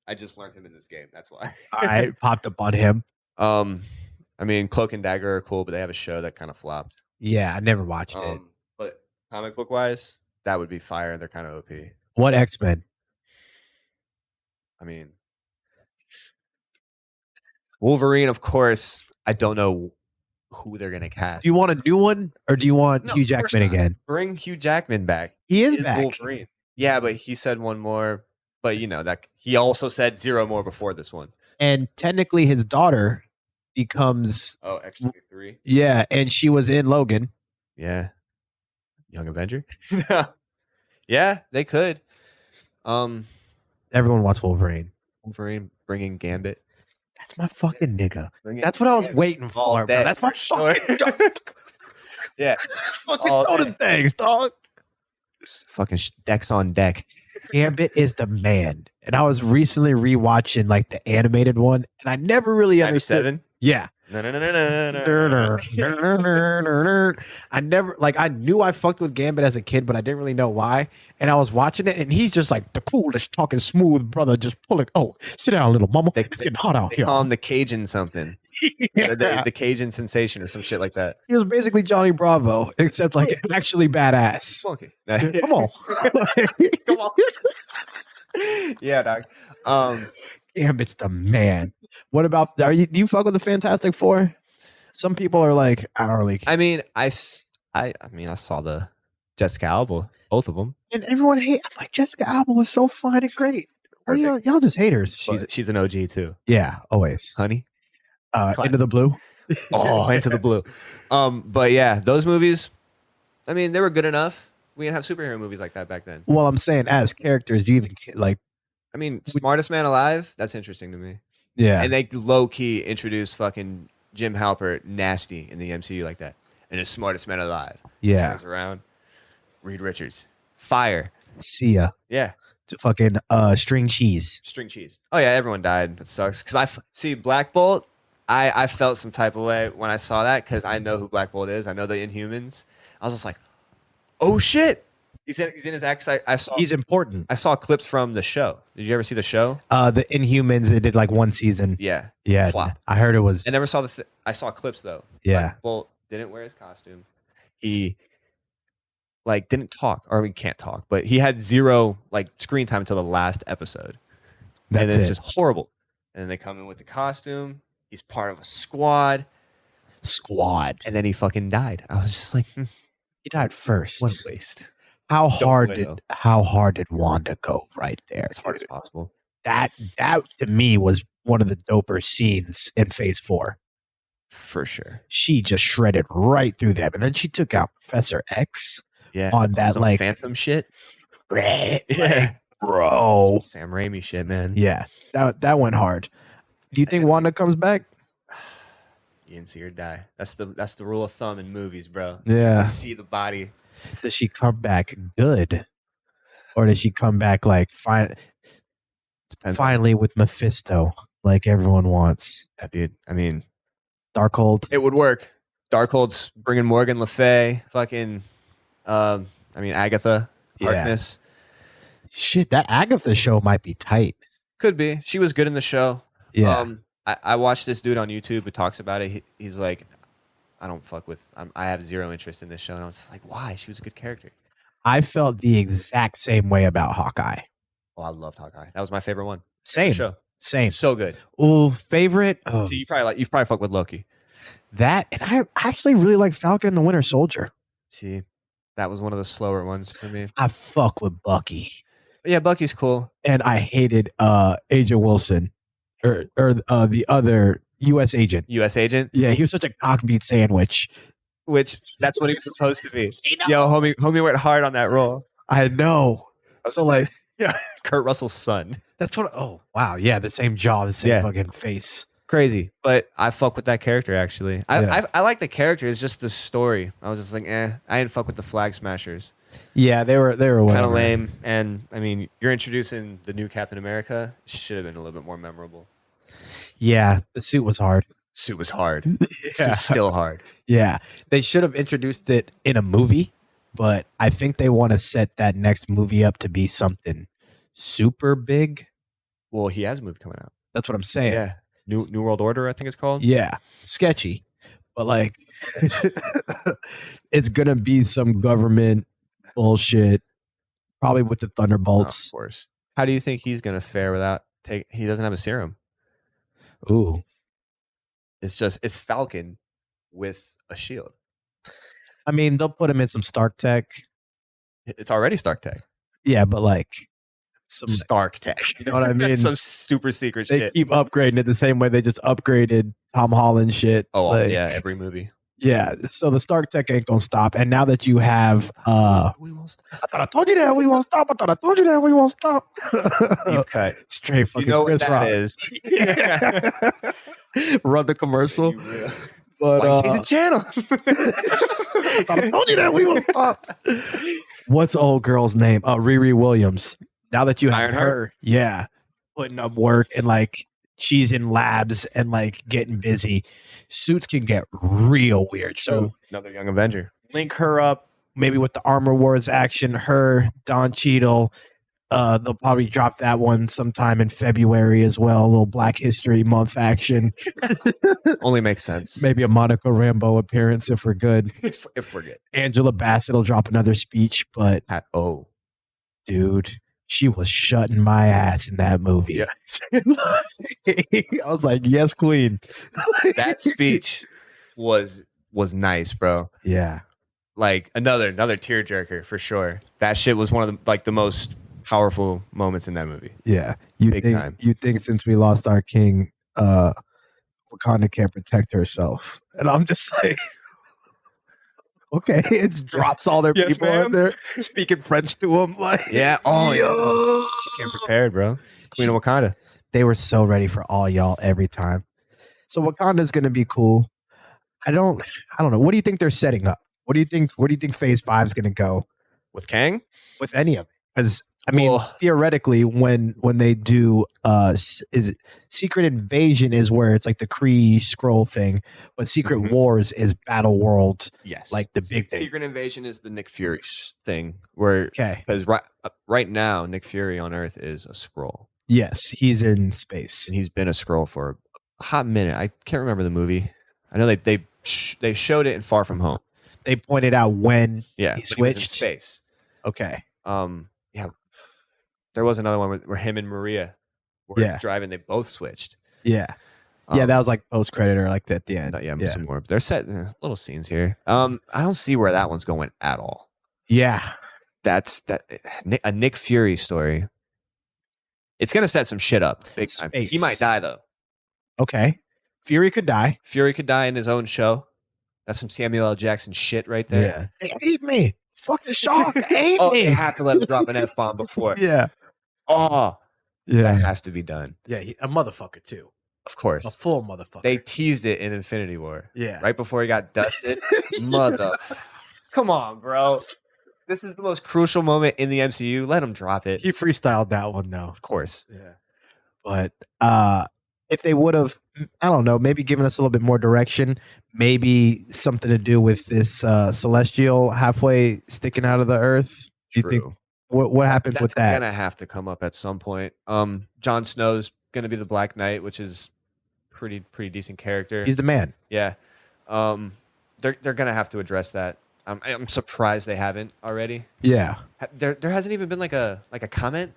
I just learned him in this game. That's why. I popped up on him. I mean, Cloak and Dagger are cool, but they have a show that kind of flopped. Yeah, I never watched it. But comic book wise, that would be fire. They're kind of OP. What X-Men? I mean, Wolverine, of course. I don't know who they're gonna cast. Do you want a new one or do you want Hugh Jackman again? Bring Hugh Jackman back. He is back. Wolverine. Yeah, but he said one more. But you know that he also said 0 more before this one. And technically, his daughter becomes X-23. Yeah, and she was in Logan. Yeah, Young Avenger. Yeah, they could. Everyone wants Wolverine. Wolverine bringing Gambit. That's my fucking nigga. That's what I was waiting for, bro. That's my fucking yeah. Fucking know the things, dog. Fucking decks on deck. Gambit is the man. And I was recently rewatching like the animated one, and I never really understood. Yeah. I never I knew I fucked with Gambit as a kid, but I didn't really know why. And I was watching it, and he's just like the coolest, talking smooth brother, just pulling. Oh, sit down, little mama. It's getting hot out here. Call him the Cajun something. the Cajun sensation or some shit like that. He was basically Johnny Bravo, except like actually badass. Come on, come on. Yeah, dog. Gambit's the man. What about do you fuck with the Fantastic Four? Some people are like, I don't really. I mean, I saw the Jessica Alba, both of them, and everyone hate. I'm like, Jessica Alba was so fun and great. What are y'all just haters? She's an OG too. Yeah, always. Honey, Into the Blue. Oh, Into the Blue. But yeah, those movies. I mean, they were good enough. We didn't have superhero movies like that back then. Well, I'm saying as characters, you even like. I mean, Smartest Man Alive. That's interesting to me. Yeah. And they low key introduced fucking Jim Halpert nasty in the MCU like that. And the Smartest Man Alive. Yeah. Turns around. Reed Richards. Fire. See ya. Yeah. Fucking string cheese. String cheese. Oh yeah, everyone died. That sucks. Because see Black Bolt, I felt some type of way when I saw that because I know who Black Bolt is. I know the Inhumans. I was just like, oh shit. He's in his X. I saw. He's important. I saw clips from the show. Did you ever see the show? The Inhumans. They did like one season. Yeah. Yeah. Flop. I heard it was. I never saw I saw clips though. Yeah. Bolt didn't wear his costume. He didn't talk, or he can't talk, but he had 0 screen time until the last episode. That's and it. It's just horrible. And then they come in with the costume. He's part of a squad. And then he fucking died. I was just like, he died first. What a waste. How hard window. did Wanda go right there? As hard as possible. That to me was one of the doper scenes in Phase 4. For sure. She just shredded right through them, and then she took out Professor X. Yeah. On that some like Phantom shit. Like, bro. Some Sam Raimi shit, man. Yeah, that went hard. Do you think Wanda comes back? You didn't see her die. That's the rule of thumb in movies, bro. Yeah. You see the body. Does she come back good, or does she come back like finally with Mephisto, like everyone wants? Yeah, dude. I mean, Darkhold. it would work. Darkhold's bringing Morgan Le Fay, fucking, Agatha Harkness. Yeah. Shit, that Agatha show might be tight. Could be. She was good in the show. Yeah. I watched this dude on YouTube who talks about it. He's like, I don't fuck with. I have zero interest in this show, and I was like, why? She was a good character. I felt the exact same way about Hawkeye. Oh, I loved Hawkeye. That was my favorite one. Same Show. Same. So good. Oh, favorite. Oh. See, you've probably fucked with Loki. That, and I actually really like Falcon and the Winter Soldier. See, that was one of the slower ones for me. I fuck with Bucky. Yeah, Bucky's cool. And I hated Agent Wilson, or the other U.S. agent. U.S. agent? Yeah, he was such a cockbeat sandwich. Which, that's what he was supposed to be. Yo, homie went hard on that role. I know. So, like, yeah, Kurt Russell's son. That's what, oh, wow. Yeah, the same jaw, the same fucking face. Crazy. But I fuck with that character, actually. I like the character. It's just the story. I was just like, I didn't fuck with the Flag Smashers. Yeah, they were kind of lame. And, I mean, you're introducing the new Captain America. Should have been a little bit more memorable. Yeah, the suit was hard. Suit was hard. Yeah. Suit's still hard. Yeah. They should have introduced it in a movie, but I think they want to set that next movie up to be something super big. Well, he has a movie coming out. That's what I'm saying. Yeah. New World Order, I think it's called. Yeah. Sketchy. But like it's gonna be some government bullshit. Probably with the Thunderbolts. Of course. How do you think he's gonna fare without he doesn't have a serum? Ooh. It's Falcon with a shield. I mean, they'll put him in some Stark tech. It's already Stark tech. Yeah, but like some Stark tech. You know what I mean? Some super secret they shit. Keep upgrading it the same way they just upgraded Tom Holland shit. Oh, like, yeah, every movie. Yeah, so the Stark tech ain't gonna stop. And now that you have we won't stop. I thought I told you that we won't stop. I thought I told you that we won't stop. Deep cut. Straight fucking you know Chris what Rock. that is. Run the commercial. But why change the channel? I thought I told you that we won't stop. What's the old girl's name? Riri Williams. Now that you have her, yeah, putting up work and like she's in labs and like getting busy, suits can get real weird. So another Young Avenger. Link her up maybe with the Armor Wars action. Her, Don Cheadle. They'll probably drop that one sometime in February as well. A little Black History Month action. Only makes sense. Maybe a Monica Rambeau appearance if we're good. if we're good. Angela Bassett will drop another speech, but dude, she was shutting my ass in that movie. Yeah. I was like, yes, queen. That speech was nice, bro. Yeah. Like another tearjerker for sure. That shit was one of the most powerful moments in that movie. Yeah. Big time. You think since we lost our king, Wakanda can't protect herself. And I'm just like, okay, it drops all their people out there speaking French to them. Like, yeah. Oh, yeah. She came prepared, bro. Queen of Wakanda. They were so ready for all y'all every time. So Wakanda's gonna be cool. I don't know. What do you think they're setting up? Where do you think Phase 5 is gonna go? With Kang? With any of it? Because I mean, theoretically, when they do Secret Invasion is where it's like the Kree Skrull thing, but Secret Wars is Battle World. Yes, like the big thing. Secret Invasion is the Nick Fury thing, where because right now Nick Fury on Earth is a Skrull. Yes, he's in space, and he's been a Skrull for a hot minute. I can't remember the movie. I know they showed it in Far From Home. They pointed out when he switched. He was in space. Okay. Yeah. There was another one where him and Maria were driving. They both switched. Yeah. That was like post credit or like at the end. Some more. They're set little scenes here. I don't see where that one's going at all. Yeah. that's a Nick Fury story. It's gonna set some shit up big time. Space. He might die though. Okay. Fury could die. Fury could die in his own show. That's some Samuel L. Jackson shit right there. Yeah. They ate me. Fuck the shark. Ate Oh, me. you have to let him drop an F-bomb before. Yeah. Oh, Yeah. that has to be done. Yeah. A motherfucker too. Of A course. full motherfucker. They teased it in Infinity War. Yeah. Right before he got dusted. Mother. Come on, bro. This is the most crucial moment in the MCU. Let him drop it. He freestyled that one though. Of course. Yeah. But if they would have, I don't know, maybe given us a little bit more direction, maybe something to do with this celestial halfway sticking out of the earth. Do you think what happens That's with that? gonna have to come up at some point. Jon Snow's gonna be the Black Knight, which is pretty decent character. He's the man. Yeah. They're gonna have to address that. I'm surprised they haven't already. Yeah. There hasn't even been like a comment.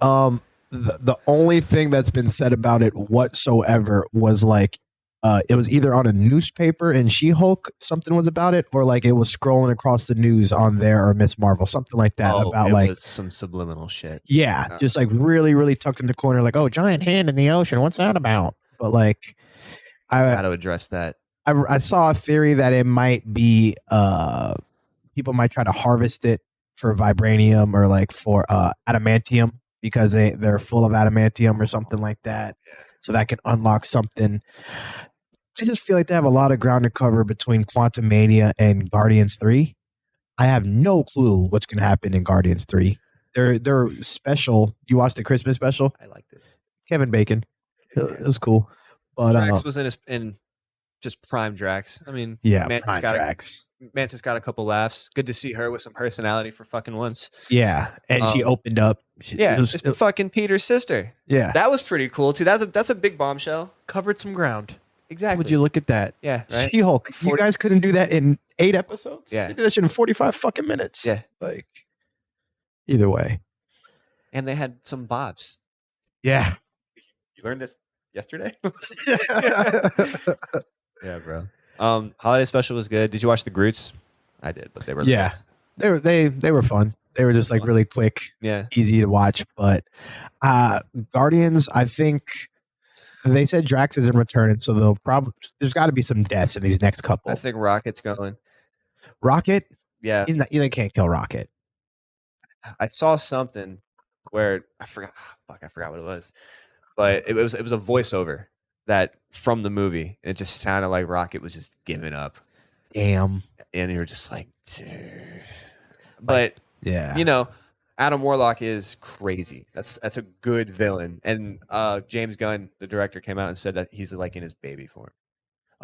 The only thing that's been said about it whatsoever was like it was either on a newspaper in She-Hulk, something was about it, or like it was scrolling across the news on there or Miss Marvel, something like that about it like was some subliminal shit. yeah, just like really tucked in the corner, like, oh, giant hand in the ocean, what's that about? But like How to address that? I saw a theory that it might be people might try to harvest it for vibranium or like for adamantium because they're full of adamantium or something like that. So that can unlock something. I just feel like they have a lot of ground to cover between Quantumania and Guardians 3. I have no clue what's going to happen in Guardians 3. They're special. You watched the Christmas special? I liked it. Kevin Bacon. It was cool. But Drax was in just prime Drax. I mean, yeah, Mantis prime Drax. Mantis got a couple laughs. Good to see her with some personality for fucking once. Yeah, and she opened up. It's fucking Peter's sister. Yeah, That was pretty cool too. That's a big bombshell. Covered some ground. Exactly. would you look at that? Yeah, right. She-Hulk. You guys couldn't do that in 8 episodes. Yeah. They did that shit in 45 fucking minutes. Yeah. Like, either way. And they had some bobs. Yeah. You learned this yesterday? Yeah, bro. Holiday special was good. Did you watch the Groots? I did, but they were Yeah. They were fun. They were just like really quick, yeah, easy to watch. But Guardians, I think they said Drax isn't returning, so there's got to be some deaths in these next couple. I think Rocket's going. Rocket, Yeah, they can't kill Rocket. I saw something where I forgot what it was, but it was a voiceover that from the movie, and it just sounded like Rocket was just giving up. Damn. And you're just like, dude. But yeah, you know, Adam Warlock is crazy. That's a good villain. And James Gunn, the director, came out and said that he's like in his baby form.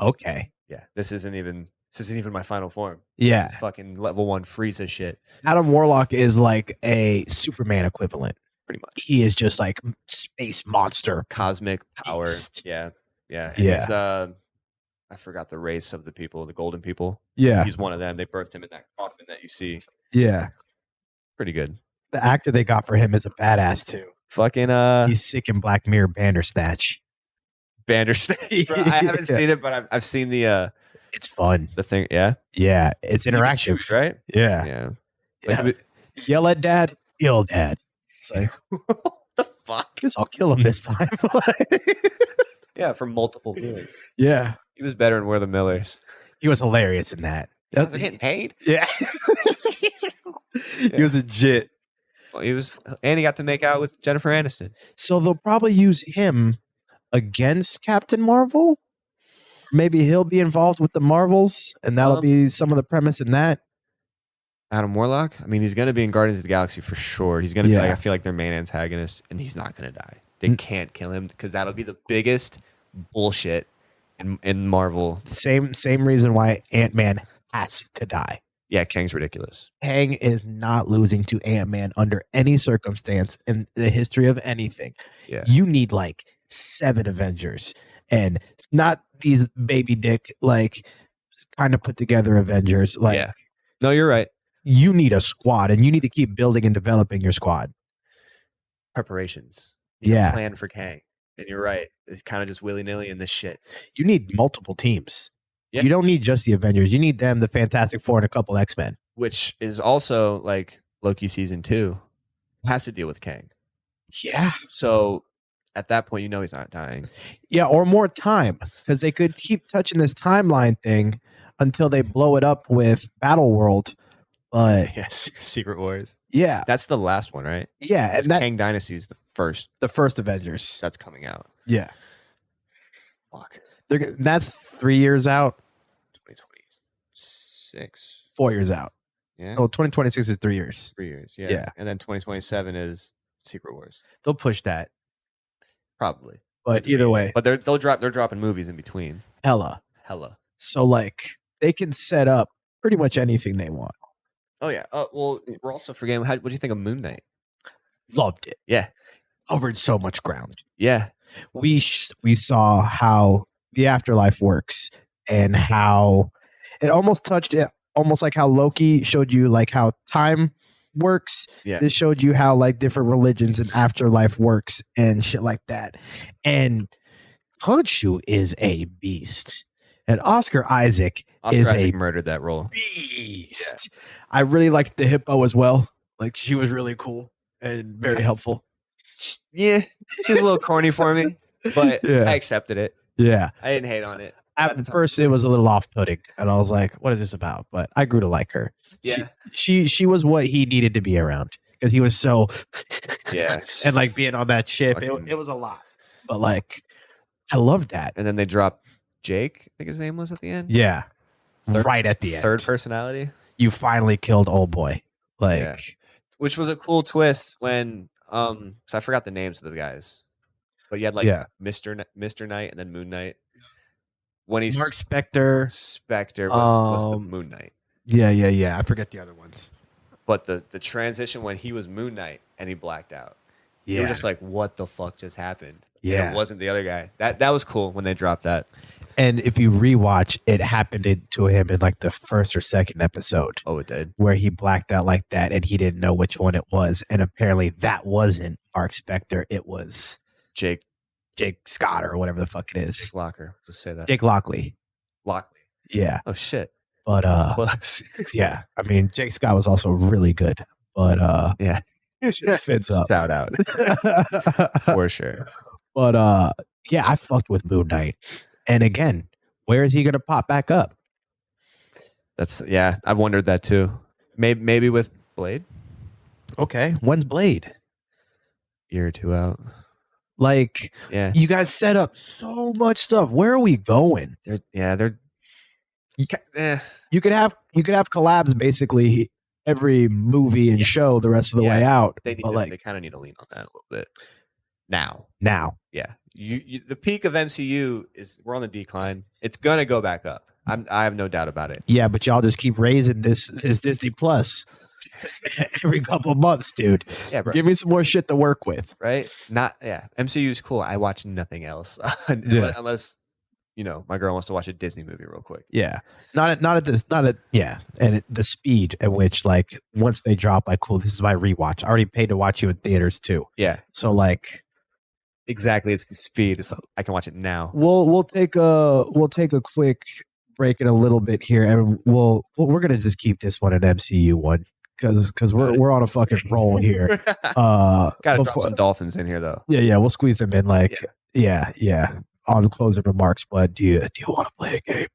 Okay. Yeah, this isn't even my final form. Yeah, It's fucking level 1 Frieza shit. Adam Warlock is like a Superman equivalent. Pretty much. He is just like space monster. Cosmic power. Beast. Yeah. And Yeah. he's, I forgot the race of the people, the golden people. Yeah. He's one of them. They birthed him in that coffin that you see. Yeah. Pretty good. The actor they got for him is a badass too. Fucking He's sick in Black Mirror Bandersnatch. Bandersnatch. Bro. I haven't seen it, but I've seen the It's fun. the thing. Yeah. Yeah. It's interactive. Shoot, right? Yeah. Yeah. Yeah. Like, Yell at dad, kill dad. It's like, what the fuck? guess I'll kill him this time. Yeah, for multiple viewings. Yeah. He was better in We're the Millers. He was hilarious in that. He wasn't getting paid. Yeah. He was legit. He was, and he got to make out with Jennifer Aniston. So they'll probably use him against Captain Marvel. Maybe he'll be involved with the Marvels, and that'll be some of the premise in that. Adam Warlock. I mean, he's going to be in Guardians of the Galaxy for sure. He's going to be, Yeah. like, I feel like their main antagonist, and he's not going to die. They can't kill him because that'll be the biggest bullshit in Marvel. Same reason why Ant-Man has to die. Yeah, Kang's ridiculous. Kang is not losing to Ant-Man under any circumstance in the history of anything. Yeah. You need like 7 Avengers and not these baby dick, like kind of put together Avengers. Like, yeah. No, you're right. you need a squad and you need to keep building and developing your squad. Preparations. Yeah. Plan for Kang. And you're right. It's kind of just willy-nilly in this shit. You need multiple teams. Yeah. You don't need just the Avengers. You need them, the Fantastic Four, and a couple X-Men. Which is also like Loki season 2 has to deal with Kang. Yeah. So at that point, he's not dying. Yeah, or more time, because they could keep touching this timeline thing until they blow it up with Battle World. But Yes, Secret Wars. yeah, That's the last one, right? yeah, and that Kang Dynasty is the first Avengers that's coming out. Yeah, Fuck. that's 3 years out, 2026. 4 years out. Yeah. Oh, 2026 is 3 years. 3 years. Yeah. Yeah. And then 2027 is Secret Wars. They'll push that, Probably. but either way, But they're dropping movies in between. hella. So like they can set up pretty much anything they want. Oh yeah. Well, we're also forgetting. What do you think of Moon Knight? Loved it. Yeah. Covered so much ground. Yeah. We saw how the afterlife works and how it almost touched it, almost like how Loki showed you like how time works. Yeah. This showed you how like different religions and afterlife works and shit like that. And Khonshu is a beast. And Oscar Isaac murdered that role. Beast. Yeah. I really liked the hippo as well. Like she was really cool and very helpful. Yeah, she's a little corny for me, but yeah. I accepted it. Yeah, I didn't hate on it. At first, it was a little off-putting, and I was like, "What is this about?" But I grew to like her. Yeah, she was what he needed to be around because he was so and like being on that ship, it was a lot. But like, I loved that. And then they dropped Jake, I think his name was at the end. Yeah, right at the end. Third personality. You finally killed old boy. Like, which was a cool twist when so I forgot the names of the guys, but you had like Mr. Knight and then Moon Knight. When he's Mark Spector was the Moon Knight. Yeah. I forget the other ones. But the transition when he was Moon Knight and he blacked out. Yeah. You were just like, what the fuck just happened? Yeah. And it wasn't the other guy. That was cool when they dropped that. And if you rewatch, it happened to him in like the first or second episode. Oh, it did? Where he blacked out like that and he didn't know which one it was. And apparently that wasn't Mark Spector. It was Jake Scott or whatever the fuck it is. Jake Locker. Just say that. Jake Lockley. Yeah. Oh, shit. But close. Yeah. I mean, Jake Scott was also really good. But yeah. It fits up. Shout out. For sure. But yeah, I fucked with Moon Knight. And again, where is he going to pop back up? I've wondered that too. Maybe with Blade. Okay, when's Blade? Year or two out. Like, you guys set up so much stuff. Where are we going? You could have collabs basically every movie and show the rest of the way out. They kind of need to lean on that a little bit now. Yeah. The peak of MCU we're on the decline. It's gonna go back up. I have no doubt about it. Yeah, but y'all just keep raising this Disney Plus every couple of months, dude. Yeah, bro. Give me some more shit to work with. Right? MCU is cool. I watch nothing else unless my girl wants to watch a Disney movie real quick. Yeah, and the speed at which like once they drop, like, cool, this is my rewatch. I already paid to watch you in theaters too. Yeah, so like. Exactly, it's the speed. I can watch it now. We'll take a quick break in a little bit here, and we're gonna just keep this one an MCU one because we're on a fucking roll here. Gotta drop some dolphins in here though. Yeah, we'll squeeze them in like on closing remarks. But do you want to play a game?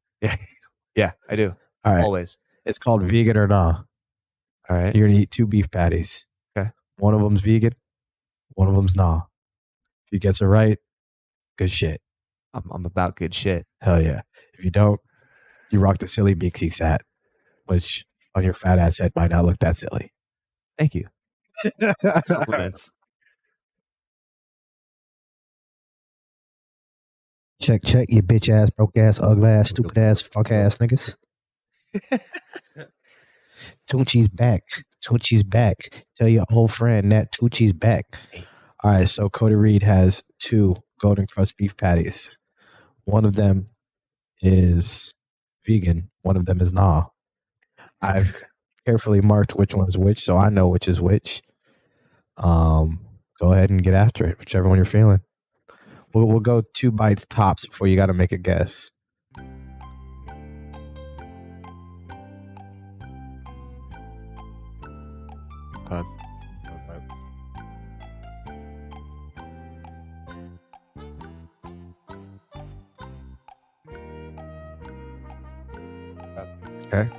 Yeah, I do. All right, always. It's called Vegan or Nah. All right, you're gonna eat 2 beef patties. Okay, one of them's vegan, one of them's nah. If you gets it right, good shit. I'm about good shit. Hell yeah. If you don't, you rock the silly Beaksies hat, which on your fat ass head might not look that silly. Thank you. Compliments. Check, you bitch ass, broke ass, ugly ass, stupid ass, fuck ass niggas. Tucci's back. Tell your old friend that Tucci's back. All right, so Codareid has 2 golden crust beef patties. One of them is vegan. One of them is nah. I've carefully marked which one is which, so I know which is which. Go ahead and get after it, whichever one you're feeling. We'll go 2 bites tops before you got to make a guess. Okay. Okay.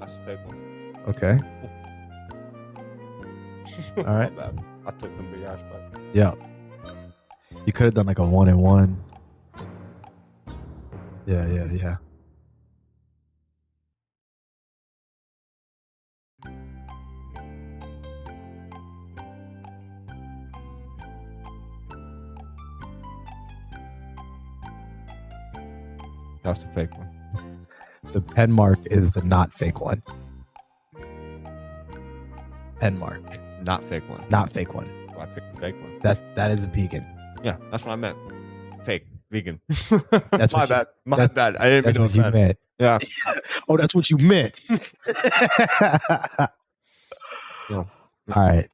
That's a fake one. Okay. All right. My bad. I took them big ass, but Yeah. You could have done like a 1-and-1. Yeah. that's the fake one. The pen mark is the not fake one. Pen mark, Not fake one. not fake one. Oh, I picked the fake one. That is a vegan. Yeah, that's what I meant. Fake. Vegan. That's my what you- bad. My bad. I didn't mean That's to what you offend. meant. Yeah. Oh, that's what you meant. Yeah. All right.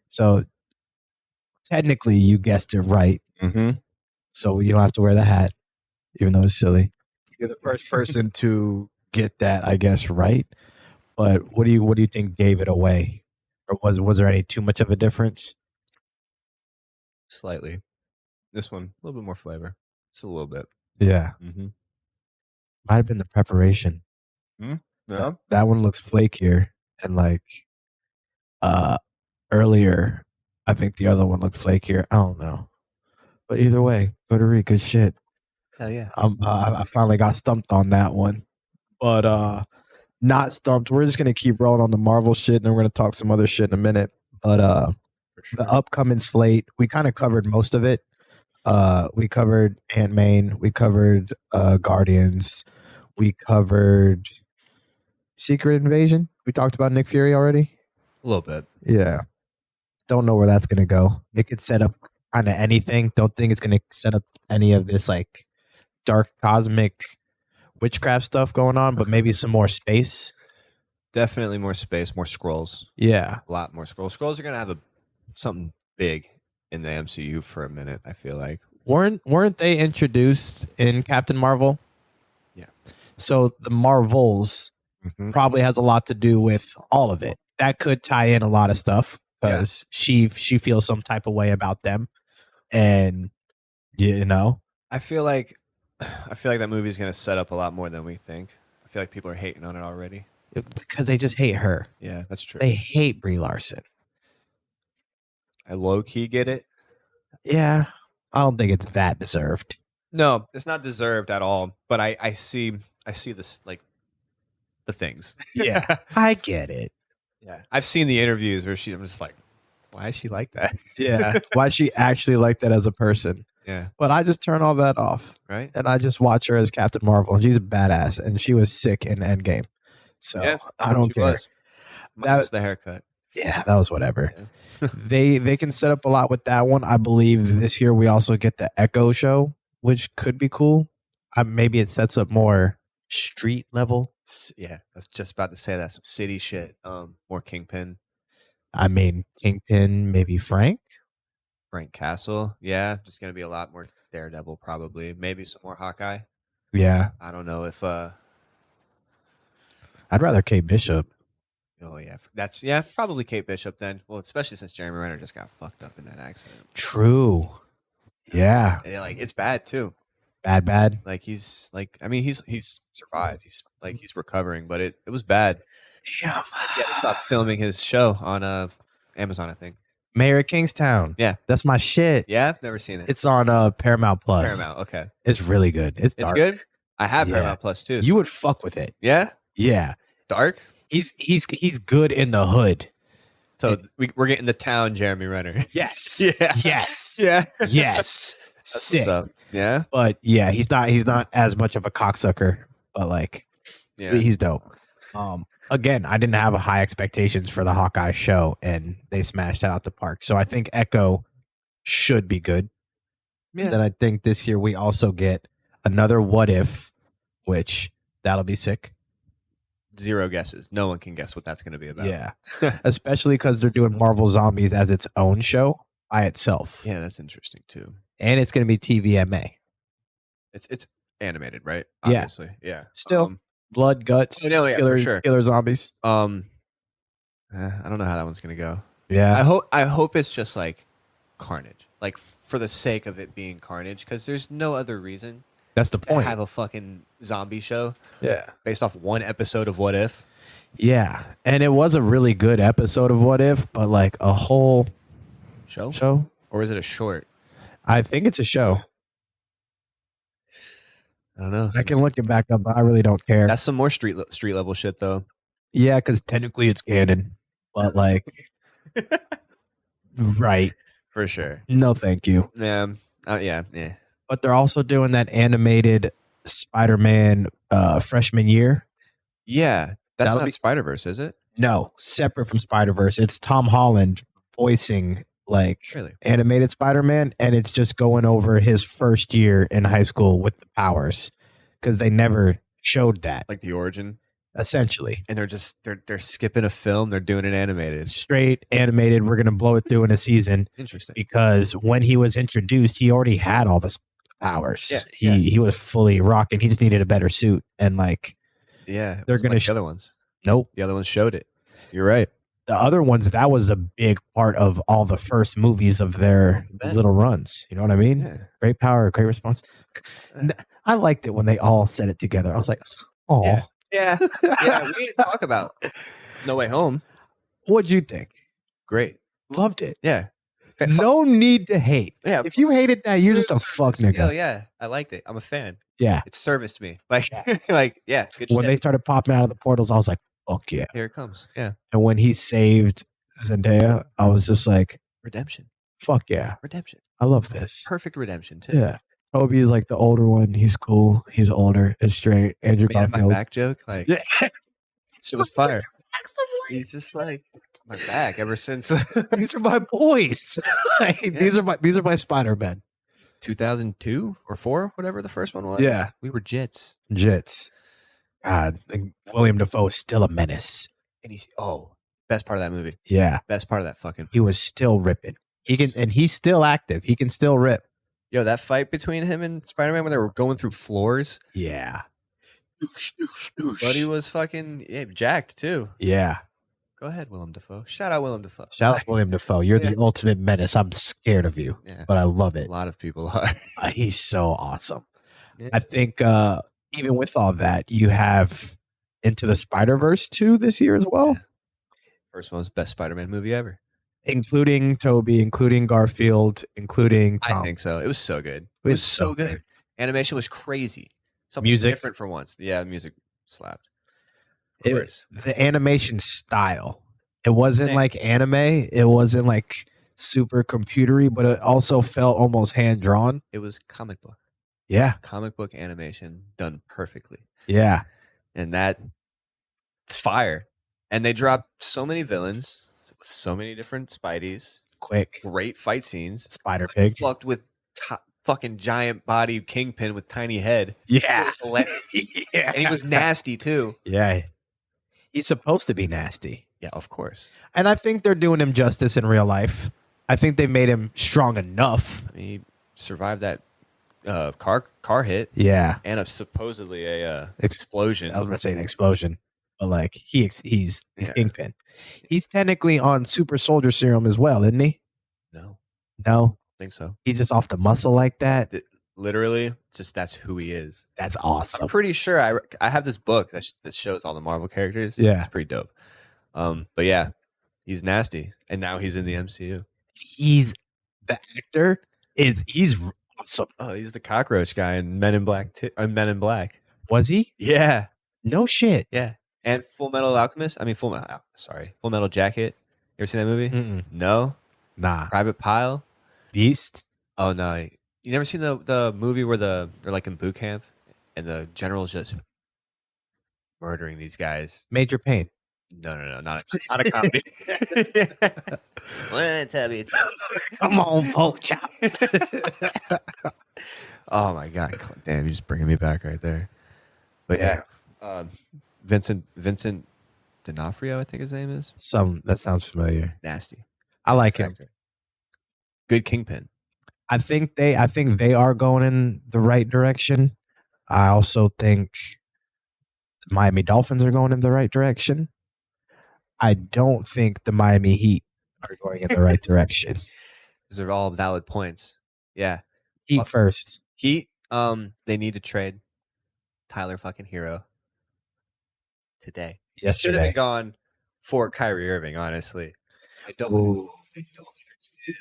So technically, you guessed it right. Mm-hmm. So you don't have to wear the hat, even though it's silly. You're the first person to get that, I guess, right. But what do you think gave it away, or was there any too much of a difference? Slightly. This one, a little bit more flavor. Just a little bit. Yeah, Mm-hmm. might have been the preparation. Yeah. That one looks flakier, and like earlier, I think the other one looked flakier. I don't know, but either way, Codareid, good shit. Hell yeah. I finally got stumped on that one, but not stumped. We're just gonna keep rolling on the Marvel shit, and then we're gonna talk some other shit in a minute. But For sure. the upcoming slate, we kind of covered most of it. We covered Ant-Man, we covered Guardians, we covered Secret Invasion. We talked about Nick Fury already. A little bit. Yeah, don't know where that's gonna go. It could set up kind of anything. Don't think it's gonna set up any of this like dark cosmic witchcraft stuff going on, but maybe some more space. Definitely more space, more scrolls. Yeah, A lot more scrolls. Scrolls are gonna have something big in the MCU for a minute. I feel like. weren't they introduced in Captain Marvel? Yeah. So the Marvels Mm-hmm. probably has a lot to do with all of it. That could tie in a lot of stuff because she feels some type of way about them, and you know, I feel like that movie is gonna set up a lot more than we think. I feel like people are hating on it already. because they just hate her. Yeah, that's true. They hate Brie Larson. I low key get it. Yeah, I don't think it's that deserved. No, it's not deserved at all. But I see this like the things. Yeah, I get it. Yeah. I've seen the interviews where I'm just like, why is she like that? Yeah, why she actually like that as a person? Yeah. But I just turn all that off, Right. and I just watch her as Captain Marvel, and she's a badass, and she was sick in Endgame. So Yeah, I don't She care. was. Minus the haircut. Yeah, that was whatever. Yeah. They can set up a lot with that one. I believe this year we also get the Echo show, which could be cool. Maybe it sets up more street level. Yeah, I was just about to say that. Some city shit. More Kingpin, I mean, Kingpin, maybe Frank. Frank Castle. Yeah, just gonna be a lot more Daredevil probably. Maybe some more Hawkeye. Yeah, I don't know if I'd rather Kate Bishop. oh yeah, probably Kate Bishop then. Well, especially since Jeremy Renner just got fucked up in that accident. True. Yeah, And, like it's bad too. bad. Like he's survived. He's recovering, but it was bad. Yeah. He had to stop filming his show on Amazon, I think. Mayor of Kingstown. Yeah. That's my shit. Yeah, I've never seen it. It's on Paramount Plus. Paramount. Okay, It's really good. It's dark. it's good. I have Yeah. Paramount Plus too. You would fuck with it. yeah, Yeah. dark. He's good in the hood. So we're getting the town Jeremy Renner. Yes. Yeah. Yes. Yeah. Yes. That's Sick. what's up. Yeah. But yeah, he's not as much of a cocksucker, but like Yeah. he's dope. Again, I didn't have high expectations for the Hawkeye show, and they smashed that out the park. So I think Echo should be good. Yeah. Then I think this year we also get another What If, which that'll be sick. Zero guesses. No one can guess what that's going to be about. Yeah, especially because they're doing Marvel Zombies as its own show by itself, Yeah, that's interesting too. and it's going to be TVMA. It's animated, right? Yeah. Obviously. Yeah. Still, blood, guts, Oh, no, yeah, for sure. killer zombies. I I don't know how that one's gonna go. Yeah. I hope it's just like carnage, like for the sake of it being carnage, because there's no other reason That's the to point. have a fucking zombie show Yeah. based off one episode of What If. Yeah. And it was a really good episode of What If, but like a whole show. Or is it a short? I think it's a show. I don't know. I can look it back up, but I really don't care. That's some more street level shit though. Yeah, because technically it's canon, but like, right? For sure. No, thank you. Yeah. Yeah. But they're also doing that animated Spider-Man freshman year. Yeah. That's That'll not be- Spider-Verse, is it? No, separate from Spider-Verse. It's Tom Holland voicing like Really? animated Spider-Man, and it's just going over his first year in high school with the powers because they never showed that. Like the origin. Essentially, And they're skipping a film. They're doing it animated. straight animated. We're gonna blow it through in a season Interesting. because when he was introduced, he already had all the powers. He was fully rocking. He just needed a better suit, and like Yeah. they're It gonna like the other ones. nope. The other ones showed it. You're right. The other ones, that was a big part of all the first movies of their Bet. little runs. You know what I mean? Yeah. Great power, great response. I liked it when they all said it together. I was like, oh, Yeah. Yeah. We didn't talk about No Way Home. what'd you think? Great. Loved it. Yeah. No need to hate. Yeah. If you hated that, you're just a fuck Hell nigga. yeah. I liked it. I'm a fan. Yeah. It serviced me. Like, like, yeah. Good When shit. they started popping out of the portals, I was like, fuck yeah. Here it comes. Yeah. And when he saved Zendaya, I was just like, Redemption. fuck yeah. Redemption. I love this. Perfect redemption, too. Yeah. Toby is like the older one. He's cool. He's older. It's straight. Andrew But yeah, my Garfield. back joke, like, Yeah. shit was fire. He's just like, my back ever since These are my boys. Like, These are my Spider-Men. 2002 or 4, whatever the first one was. Yeah. We were jits. Jits. God, and William Dafoe is still a menace. And he's, best part of that movie. Yeah. Best part of that fucking. He was still ripping. And he's still active. He can still rip. Yo, that fight between him and Spider-Man when they were going through floors. Yeah. Buddy was fucking jacked too. Yeah. Go ahead, Willem Dafoe. Shout out Willem Dafoe. Shout out William Dafoe. You're Yeah. the ultimate menace. I'm scared of you, Yeah. but I love A it. lot of people are. He's so awesome. Yeah. I think even with all that, you have Into the Spider-Verse 2 this year as well, First one was best Spider-Man movie ever. including Toby, including Garfield, including Tom. I think so. It was so good. It was so good. Animation was crazy. Something Music. different for once. Yeah, music slapped. Of It course. the animation style. It wasn't Same. like anime. It wasn't like super computery, but it also felt almost hand drawn. It was comic book. Yeah. Comic book animation done perfectly. Yeah. And it's fire. And they dropped so many villains with so many different Spideys. Quick. Great fight scenes. Spider Pig. Fucked with fucking giant body Kingpin with tiny head. Yeah. It was hilarious. Yeah. And he was nasty too. Yeah. He's supposed to be nasty. Yeah, of course. And I think they're doing him justice in real life. I think they made him strong enough. I mean, he survived that car hit Yeah. and supposedly a explosion. I was going to say an explosion, but like he's Yeah. Kingpin. He's technically on super soldier serum as well, isn't he? No, No. I think so. He's just off the muscle like that. Literally, just that's who he is. That's I'm awesome. pretty sure I have this book that shows all the Marvel characters. Yeah. It's pretty dope. But yeah, he's nasty, and now he's in the MCU. He's the actor he's awesome. Oh, he's the cockroach guy in Men in Black. Men in Black. Was he? Yeah, No shit. yeah. And Full Metal Alchemist. I mean, Full Metal Jacket. You ever seen that movie? Mm-mm. No. Nah. Private Pile. Beast. Oh no, you never seen the movie where they're like in boot camp and the general's just murdering these guys. Major Pain. No, not a comedy. Well, tell me it's- Come on, poke chop. Oh my god, damn! You're just bringing me back right there. But yeah, Vincent D'Onofrio, I think his name is. That sounds familiar. Nasty. I like him. Actor. Good Kingpin. I think they are going in the right direction. I also think the Miami Dolphins are going in the right direction. I don't think the Miami Heat are going in the right direction. These are all valid points. Yeah. Heat first. Heat, they need to trade Tyler fucking Hero today. Should have Yesterday. been gone for Kyrie Irving, honestly. I don't Ooh. understand.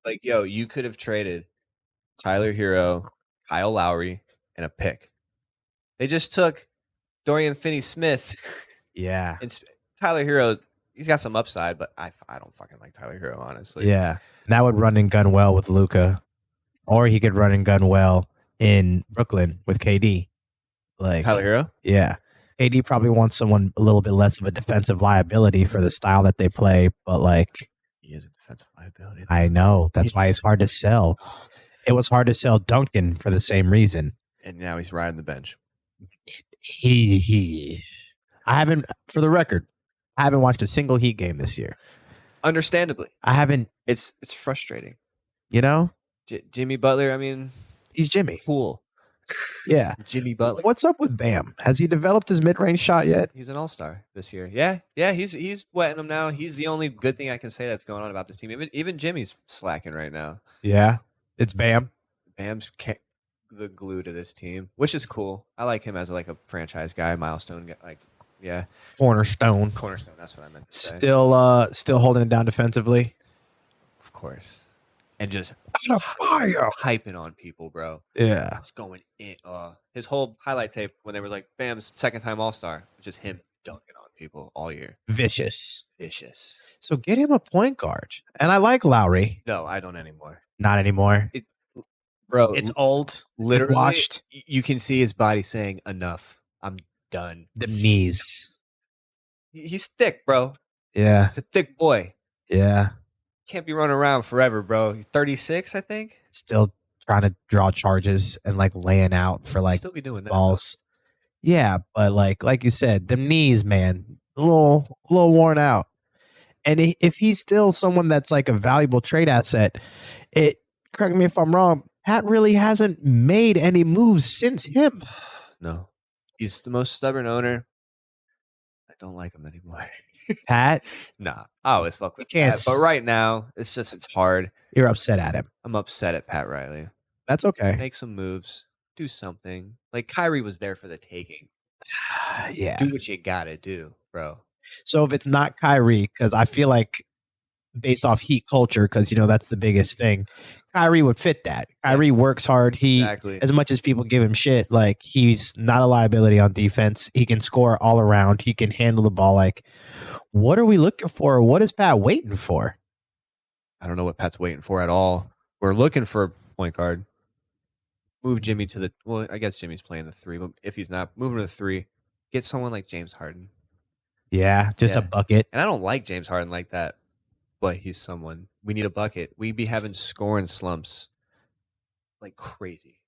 Like, yo, you could have traded Tyler Hero, Kyle Lowry, and a pick. They just took Dorian Finney-Smith. Yeah. And Tyler Hero, he's got some upside, but I don't fucking like Tyler Hero, honestly. Yeah. That would run and gun well with Luka. Or he could run and gun well in Brooklyn with KD. Like Tyler Hero? Yeah. KD probably wants someone a little bit less of a defensive liability for the style that they play, but like he is a defensive liability. I know. That's why it's hard to sell. It was hard to sell Duncan for the same reason. And now he's riding the bench. I haven't, for the record, I haven't watched a single Heat game this year. Understandably. I haven't. It's frustrating. You know? Jimmy Butler, I mean. He's Jimmy. Cool. Yeah. Jimmy Butler. What's up with Bam? Has he developed his mid-range shot yet? He's an all-star this year. Yeah, he's wetting them now. He's the only good thing I can say that's going on about this team. Even Jimmy's slacking right now. Yeah. It's Bam. Bam's the glue to this team, which is cool. I like him as like a franchise guy, milestone guy. Like, yeah. Cornerstone. That's what I meant to say. Still holding it down defensively. Of course. And just fire. hyping on people, bro. Yeah. It's going in. His whole highlight tape when they were like, Bam's second time All-Star, just him dunking on people all year. Vicious. So get him a point guard. And I like Lowry. No, I don't anymore. Not anymore. Bro, It's old. Literally, it's washed. You can see his body saying, enough. I'm done. The knees. He's thick, bro. Yeah. He's a thick boy. Yeah. Can't be running around forever, bro. He's 36, I think. Still trying to draw charges and like laying out for like still be doing that. balls. Yeah, but like you said, them knees, man, a little worn out. And if he's still someone that's like a valuable trade asset, correct me if I'm wrong, Pat really hasn't made any moves since him. No. He's the most stubborn owner. I don't like him anymore. Pat? Nah. I always fuck with can't Pat. But right now, it's hard. You're upset at him. I'm upset at Pat Riley. That's okay. Make some moves. Do something. Like Kyrie was there for the taking. Yeah. Do what you gotta do, bro. So if it's not Kyrie, because I feel like based off Heat culture, because that's the biggest thing, Kyrie would fit that. Kyrie works hard. Exactly. As much as people give him shit, like he's not a liability on defense. He can score all around. He can handle the ball. Like, what are we looking for? What is Pat waiting for? I don't know what Pat's waiting for at all. We're looking for a point guard. Move Jimmy to the. Well, I guess Jimmy's playing the 3, but if he's not, move him to the 3. Get someone like James Harden. Yeah, just a bucket. And I don't like James Harden like that, but he's someone. We need a bucket. We be having scoring slumps like crazy.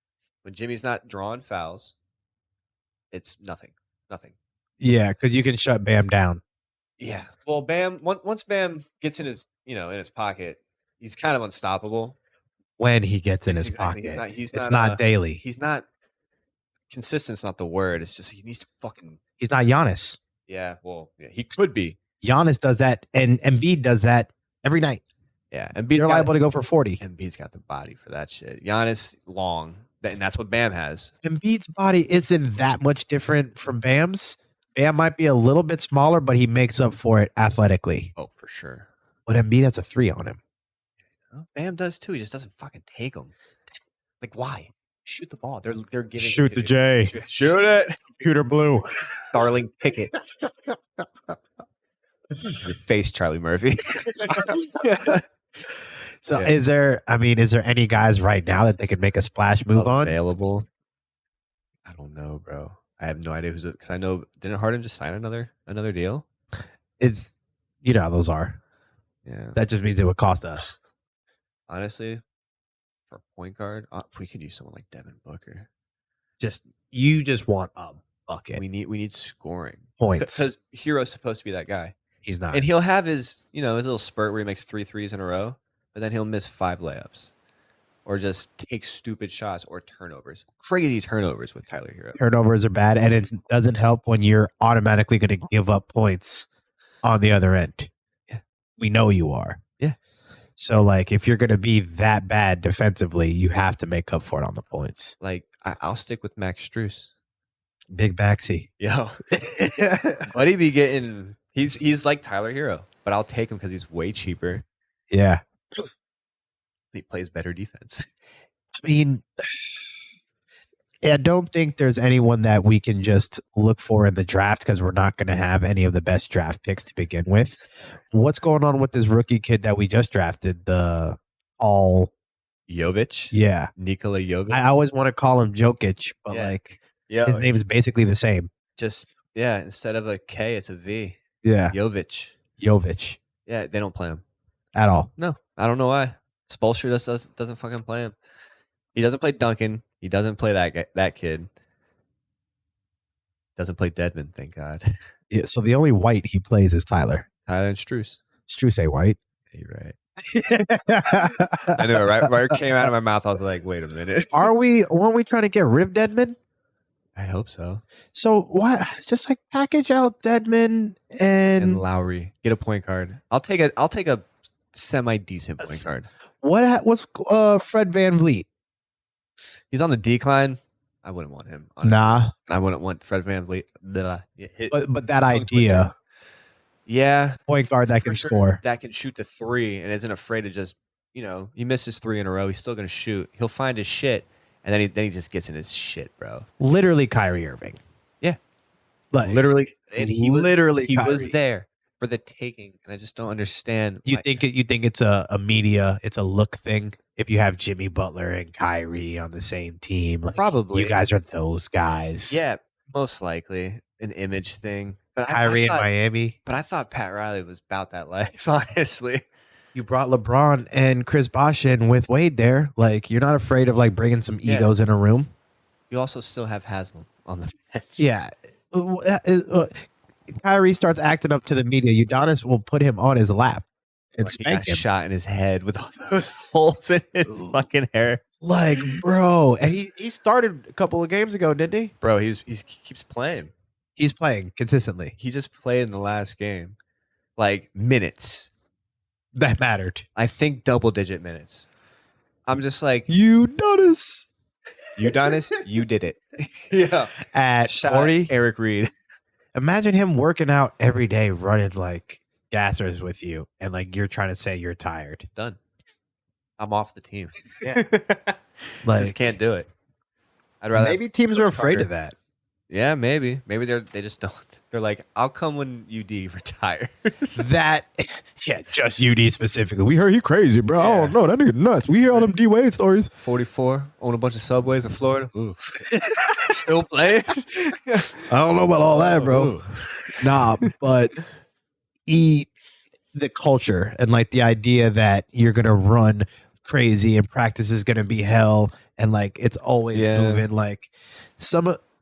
When Jimmy's not drawing fouls, it's nothing. Yeah, because you can shut Bam down. Yeah. Well, Bam. Once Bam gets in his pocket, he's kind of unstoppable. When he gets in his pocket, it's not daily. He's not consistent's not the word. It's just he needs to fucking. He's not Giannis. Yeah. Well, yeah, he could be. Giannis does that, and Embiid does that every night. Yeah, Embiid's They're liable to go for 40. Embiid's got the body for that shit. Giannis long, and that's what Bam has. Embiid's body isn't that much different from Bam's. Bam might be a little bit smaller, but he makes up for it athletically. Oh, for sure. But Embiid has a 3 on him. Bam does too. He just doesn't fucking take them. Like, why? Shoot the ball. They're giving. Shoot the J. Shoot it. Computer blue. Darling Pickett. Your face, Charlie Murphy. So is there any guys right now that they could make a splash move on? Available? I don't know, bro. I have no idea who's it. Because I know, didn't Harden just sign another deal? It's, how those are. Yeah. That just means it would cost us. Honestly, for a point guard, we could use someone like Devin Booker. You just want a bucket. We need scoring Points. because Hero's supposed to be that guy. He's not. And he'll have his little spurt where he makes 3 threes in a row, but then he'll miss 5 layups, or just take stupid shots or turnovers. Crazy turnovers with Tyler Hero. Turnovers are bad, and it doesn't help when you're automatically going to give up points. on the other end. Yeah. We know you are. Yeah. So, like, if you're going to be that bad defensively, you have to make up for it on the points. Like, I'll stick with Max Struess. Big backsy. Yo. Buddy be getting... He's like Tyler Hero, but I'll take him because he's way cheaper. Yeah. He plays better defense. I mean, I don't think there's anyone that we can just look for in the draft because we're not going to have any of the best draft picks to begin with. What's going on with this rookie kid that we just drafted? Jovic? Yeah. Nikola Jovic? I always want to call him Jokic, but his name is basically the same. Instead of a K, it's a V. Yeah. Jovic. Yeah, they don't play him. At all. No, I don't know why. Spoelstra doesn't fucking play him. He doesn't play Duncan. He doesn't play that kid. Doesn't play Deadman, thank God. Yeah, so the only white he plays is Tyler. Tyler and Struess. Struess ain't white. Yeah, you're right. I know, right? Right, it came out of my mouth. I was like, wait a minute. Weren't we trying to get rid of Deadman? I hope so. So why just like package out Deadman and Lowry. Get a point guard. I'll take a semi-decent point guard. What's Fred VanVleet? He's on the decline. I wouldn't want him. Honestly. Nah. I wouldn't want Fred VanVleet. But that idea. Yeah. Point guard that can score. That can shoot the three and isn't afraid to just, he misses 3 in a row. He's still going to shoot. He'll find his shit. And then he just gets in his shit, bro. Literally Kyrie Irving. Yeah. Like, literally. And he was Kyrie. there for the taking. And I just don't understand. You think it's a media, it's a look thing? If you have Jimmy Butler and Kyrie on the same team, like, probably you guys are those guys. Yeah, most likely an image thing. But Kyrie in Miami. But I thought Pat Riley was about that life, honestly. You brought LeBron and Chris Bosh in with Wade there. Like, you're not afraid of like bringing some egos in a room. You also still have Haslam on the bench. Yeah. Kyrie starts acting up to the media. Udonis will put him on his lap and spank him. Shot in his head with all those holes in his fucking hair. Like, bro. And he started a couple of games ago, didn't he? Bro, he keeps playing. He's playing consistently. He just played in the last game. Like, minutes. That mattered. I think double-digit minutes. I'm just like... Udonis, you did it. Yeah. At 40? Eric Reed. Imagine him working out every day, running like gassers with you, and like you're trying to say you're tired. Done. I'm off the team. Yeah. Like, just can't do it. I'd rather... Maybe teams are afraid of that. Yeah, maybe. Maybe they just don't. They're like, I'll come when UD retires. Just UD specifically. We heard he crazy, bro. Yeah. I don't know. That nigga nuts. We hear all them D Wade stories. 44, own a bunch of subways in Florida. Ooh. Still playing? I don't know about all that, bro. Ooh. Nah, but the culture and like the idea that you're gonna run crazy and practice is gonna be hell and like it's always moving. Like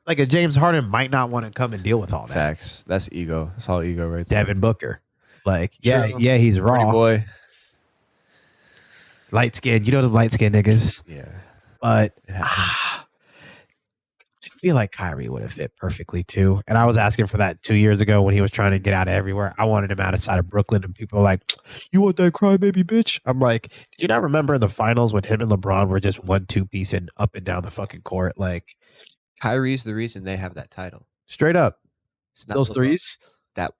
like a James Harden might not want to come and deal with all that. Facts. That's ego. That's all ego right there. Devin Booker. Like, he's raw. Pretty boy. Light skin. You know the light skin niggas. Yeah. But I feel like Kyrie would have fit perfectly too. And I was asking for that 2 years ago when he was trying to get out of everywhere. I wanted him outside of Brooklyn and people were like, you want that crybaby bitch? I'm like, do you not remember in the finals when him and LeBron were just 1-2 piecing up and down the fucking court? Like, Kyrie's the reason they have that title. Straight up. It's not those LeBron. Threes? That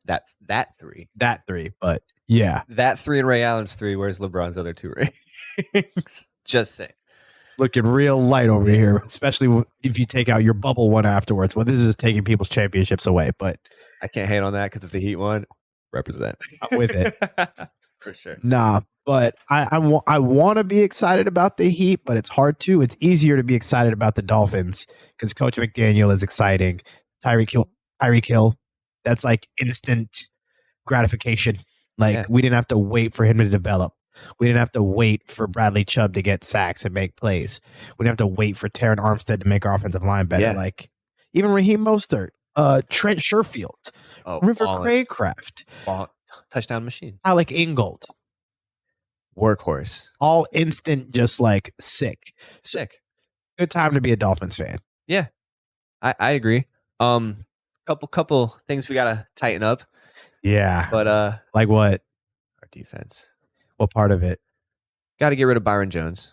three. That three, but yeah. That 3 and Ray Allen's 3. Where's LeBron's other 2 rings? Just say. Looking real light over here, especially if you take out your bubble one afterwards. Well, this is taking people's championships away, but I can't hate on that because if the Heat won, represent. I'm with it. For sure. Nah, but I want to be excited about the Heat, but it's hard to. It's easier to be excited about the Dolphins because Coach McDaniel is exciting. Tyreek Hill, that's like instant gratification. Like we didn't have to wait for him to develop. We didn't have to wait for Bradley Chubb to get sacks and make plays. We didn't have to wait for Taron Armstead to make our offensive line better. Yeah. Like even Raheem Mostert, Trent Sherfield, River Craycraft, touchdown machine, Alec Ingold, workhorse, all instant, just like sick. Good time to be a Dolphins fan. Yeah, I agree. Couple things we gotta tighten up. Yeah. But Like what? our defense. What part of it? Got to get rid of Byron Jones.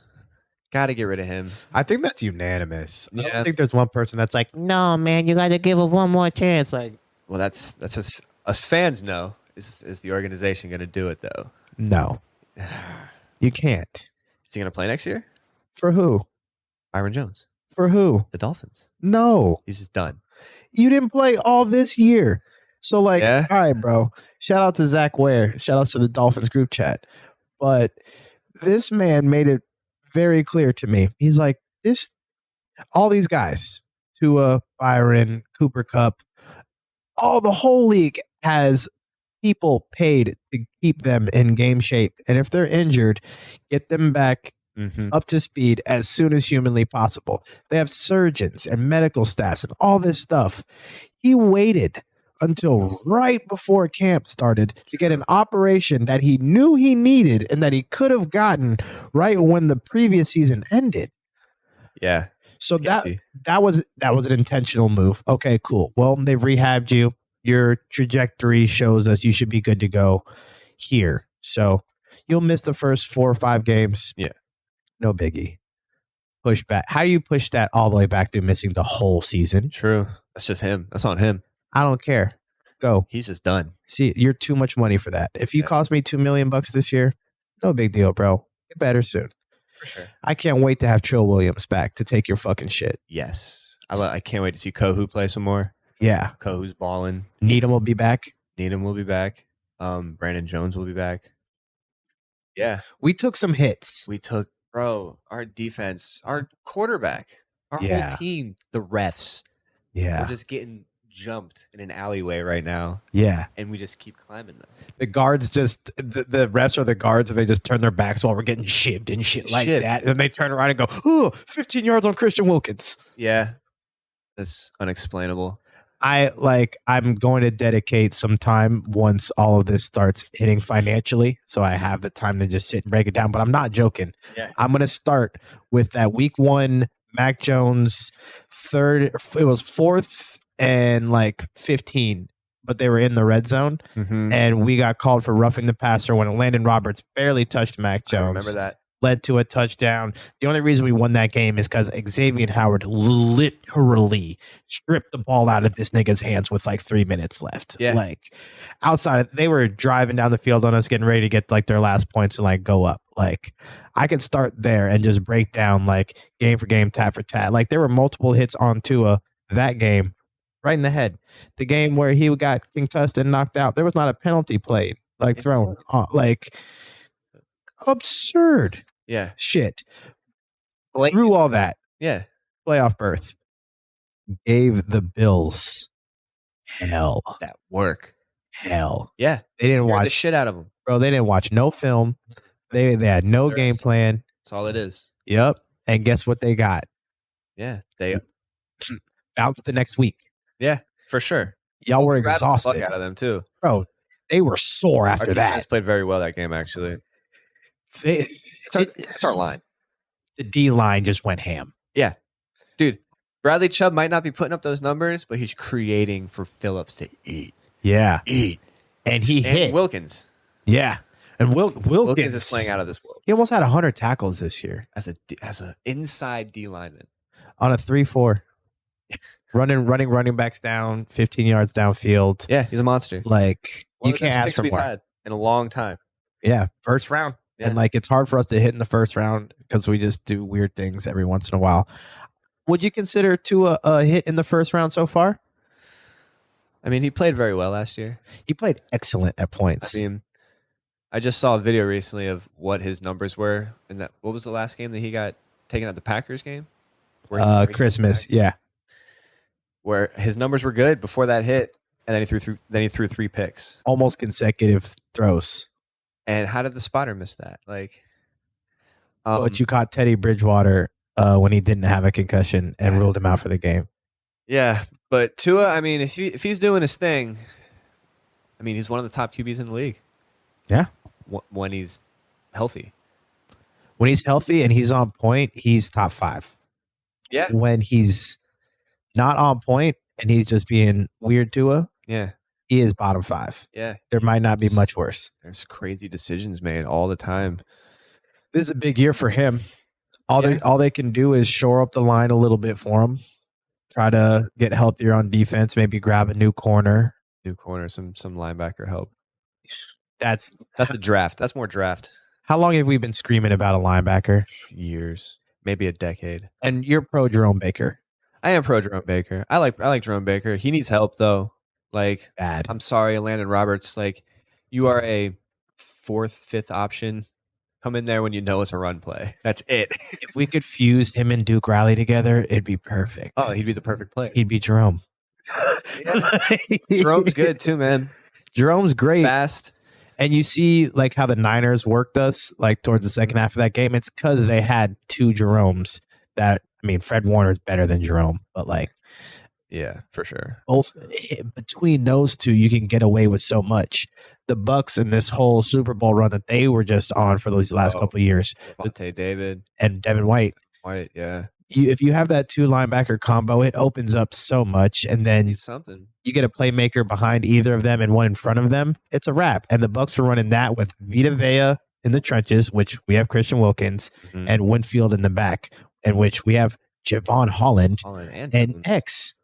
Got to get rid of him. I think that's unanimous. I Yeah. don't think there's one person that's like, no, man, you got to give it one more chance. Like, Well, that's us fans know. Is the organization going to do it though? no, you can't. Is he going to play next year? For who? Byron Jones. For who? The Dolphins. No, He's just done. you didn't play all this year. So, like, Yeah. all right, bro. Shout out to Zach Ware. Shout out to the Dolphins group chat. But this man made it very clear to me. He's like, all these guys, Tua, Byron, Cooper Cup, the whole league has people paid to keep them in game shape. And if they're injured, get them back up to speed as soon as humanly possible. They have surgeons and medical staffs and all this stuff. He waited until right before camp started to get an operation that he knew he needed and that he could have gotten right when the previous season ended. Yeah. So that was an intentional move. Okay, cool. Well, they've rehabbed you. Your trajectory shows us you should be good to go here. So you'll miss the first 4 or 5 games. Yeah. No biggie. Push back. How do you push that all the way back to missing the whole season? True. That's just him. That's on him. I don't care. Go. He's just done. See, you're too much money for that. If you cost me $2 million this year, no big deal, bro. Get better soon. For sure. I can't wait to have Trill Williams back to take your fucking shit. Yes. I can't wait to see Kohu play some more. Yeah. Kohu's balling. Needham will be back. Needham will be back. Brandon Jones will be back. Yeah. We took some hits. We took, bro, our defense, our quarterback, our whole team, the refs. Yeah. We're just getting jumped in an alleyway right now. Yeah. And we just keep climbing them. The guards just, the refs are the guards and they just turn their backs while we're getting shivved and shit like that. And then they turn around and go, oh, 15 yards on Christian Wilkins. Yeah. That's unexplainable. I'm going to dedicate some time once all of this starts hitting financially. So I have the time to just sit and break it down, but I'm not joking. Yeah. I'm going to start with that week 1, Mac Jones it was 4th and 15, but they were in the red zone and we got called for roughing the passer when Landon Roberts barely touched Mac Jones. I remember that. Led to a touchdown. The only reason we won that game is because Xavier Howard literally stripped the ball out of this nigga's hands with 3 minutes left. Yeah. Outside, they were driving down the field on us, getting ready to get their last points and go up. I could start there and just break down game for game, tat for tat. There were multiple hits on Tua that game, right in the head. The game where he got concussed and knocked out, there was not a penalty played, thrown. Absurd. Yeah. Shit. Through all that. Yeah. Playoff berth. Gave the Bills hell. That work. Hell. Yeah. They didn't watch the shit out of them. Bro, they didn't watch no film. They had no game plan. That's all it is. Yep. And guess what they got? Yeah. They bounced the next week. Yeah, for sure. Y'all were exhausted. The fuck out of them too. Bro, they were sore after that. They played very well that game, actually. It's our line. The D line just went ham. Yeah. Dude, Bradley Chubb might not be putting up those numbers, but he's creating for Phillips to eat. Yeah. Eat. And he hit. Wilkins. Yeah. And Wilkins is playing out of this world. He almost had 100 tackles this year. As a inside D lineman. On a 3-4. running backs down, 15 yards downfield. Yeah, he's a monster. You can't ask for more. Had in a long time. Yeah, first round. Yeah. And it's hard for us to hit in the first round because we just do weird things every once in a while. Would you consider Tua a hit in the first round so far? I mean, he played very well last year. He played excellent at points. I mean, I just saw a video recently of what his numbers were in that. What was the last game that he got taken out? The Packers game? Christmas, yeah. Where his numbers were good before that hit, and then he threw 3 picks. Almost consecutive throws. And how did the spotter miss that? But you caught Teddy Bridgewater when he didn't have a concussion and ruled him out for the game. Yeah, but Tua, I mean, if he's doing his thing, I mean, he's one of the top QBs in the league. Yeah. When he's healthy. When he's healthy and he's on point, he's top 5. Yeah. When he's not on point and he's just being weird Tua. Yeah. He is bottom 5. Yeah. There might not be much worse. There's crazy decisions made all the time. This is a big year for him. All they can do is shore up the line a little bit for him. Try to get healthier on defense. Maybe grab a new corner. Some linebacker help. That's the draft. That's more draft. How long have we been screaming about a linebacker? Years, maybe a decade. And you're pro Jerome Baker. I am pro Jerome Baker. I like Jerome Baker. He needs help though. Like, bad. I'm sorry, Landon Roberts. Like, you are a 4th, 5th option. Come in there when you know it's a run play. That's it. If we could fuse him and Duke Riley together, it'd be perfect. Oh, he'd be the perfect player. He'd be Jerome. Jerome's good too, man. Jerome's great. Fast. And you see like how the Niners worked us like towards the second half of that game. It's because they had 2 Jeromes that, I mean, Fred Warner's better than Jerome, but like, yeah, for sure. Both between those 2, you can get away with so much. The Bucks in this whole Super Bowl run that they were just on for those last couple of years, Devontae David and Devin White. Yeah. If you have that 2 linebacker combo, it opens up so much, and then something. You get a playmaker behind either of them and one in front of them. It's a wrap. And the Bucks were running that with Vita Vea in the trenches, which we have Christian Wilkins, and Winfield in the back, in which we have Javon Holland and X.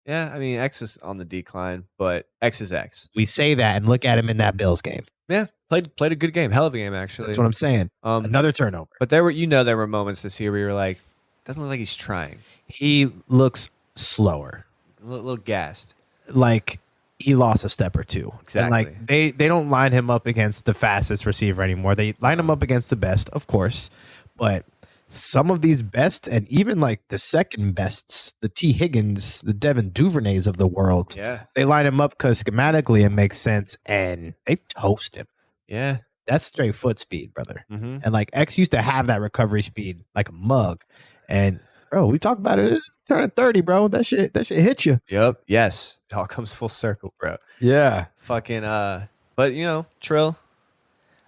Yeah, I mean, X is on the decline, but X is X. We say that and look at him in that Bills game. Yeah, played a good game. Hell of a game, actually. That's what I'm saying. Another turnover. But there were moments this year where you were like, doesn't look like he's trying. He looks slower. A little gassed. Like he lost a step or 2. Exactly. And like they don't line him up against the fastest receiver anymore. They line him up against the best, of course. But some of these best, and even like the second bests, the T. Higgins, the Devin Duvernays of the world, they line him up because schematically it makes sense, and they toast him. Yeah. That's straight foot speed, brother. And like X used to have that recovery speed like a mug. And bro, we talked about it turning 30, bro. That shit hit you. Yep. Yes. It all comes full circle, bro. Yeah. Fucking but you know, Trill,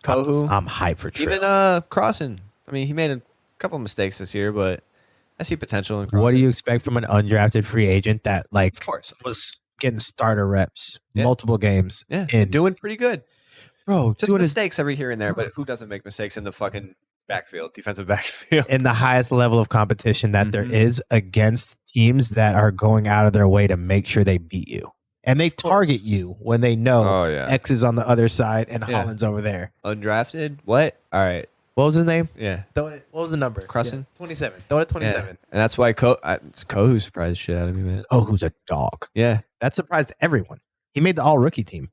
Kohu. I'm hyped for Trill. Even Crossan. I mean, he made a couple mistakes this year, but I see potential in Crossan. What do you expect from an undrafted free agent that like of course. was getting starter reps multiple games? Yeah. And doing pretty good. Bro, just mistakes every here and there, but who doesn't make mistakes in the fucking defensive backfield? In the highest level of competition that there is against teams that are going out of their way to make sure they beat you. And they target you when they know X is on the other side and Holland's over there. Undrafted? What? All right. What was his name? Yeah. What was the number? Crossan? 27. Throw it at 27. Yeah. And that's why Kohu surprised the shit out of me, man. Kohu's a dog. Yeah. That surprised everyone. He made the all-rookie team.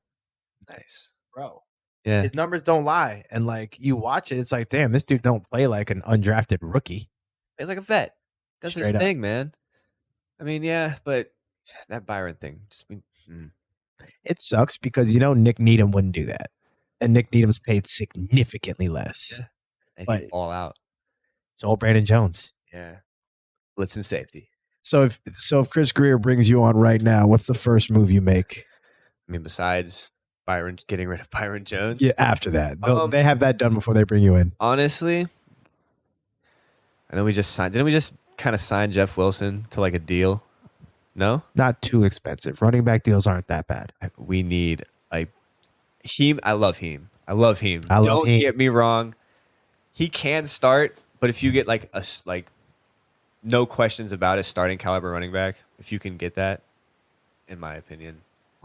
Nice. Bro. Yeah. His numbers don't lie. And like you watch it, it's like, damn, this dude don't play like an undrafted rookie. He's like a vet. That's his thing, man. I mean, yeah, but that Byron thing just it sucks because Nick Needham wouldn't do that. And Nick Needham's paid significantly less. Yeah. And but all out. It's old Brandon Jones. Yeah. Blitz and safety. So if Chris Greer brings you on right now, what's the first move you make? I mean, besides getting rid of Byron Jones? Yeah, after that. They have that done before they bring you in. Honestly, I know didn't we just kind of sign Jeff Wilson to like a deal? No? Not too expensive. Running back deals aren't that bad. We need Heem. I love Heem. Don't get me wrong. He can start, but if you get like no questions about it, starting caliber running back, if you can get that, in my opinion,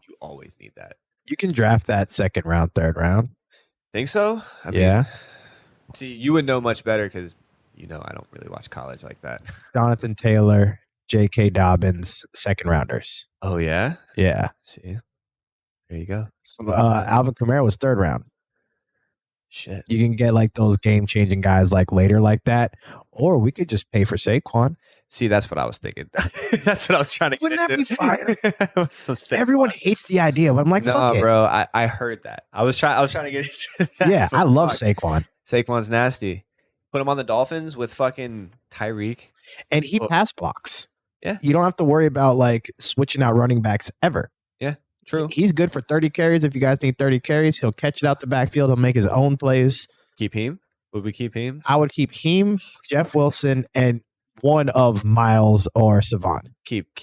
you always need that. You can draft that second round, third round. Think so? I mean, see, you would know much better because I don't really watch college like that. Jonathan Taylor, J.K. Dobbins, second rounders. Oh yeah, yeah. See, there you go. Alvin Kamara was third round. Shit, you can get like those game changing guys like later like that, or we could just pay for Saquon. See, that's what I was thinking. That's what I was trying to. Wouldn't that be fire? So everyone hates the idea, but I'm like, fuck it. Bro. I heard that. I was trying to get into that. Yeah, I love Saquon. Saquon's nasty. Put him on the Dolphins with fucking Tyreek, and he pass blocks. Yeah, you don't have to worry about like switching out running backs ever. Yeah, true. He's good for 30 carries. If you guys need 30 carries, he'll catch it out the backfield. He'll make his own plays. Keep him. Would we keep him? I would keep him, Jeff Wilson, and one of Miles or Savant. Keep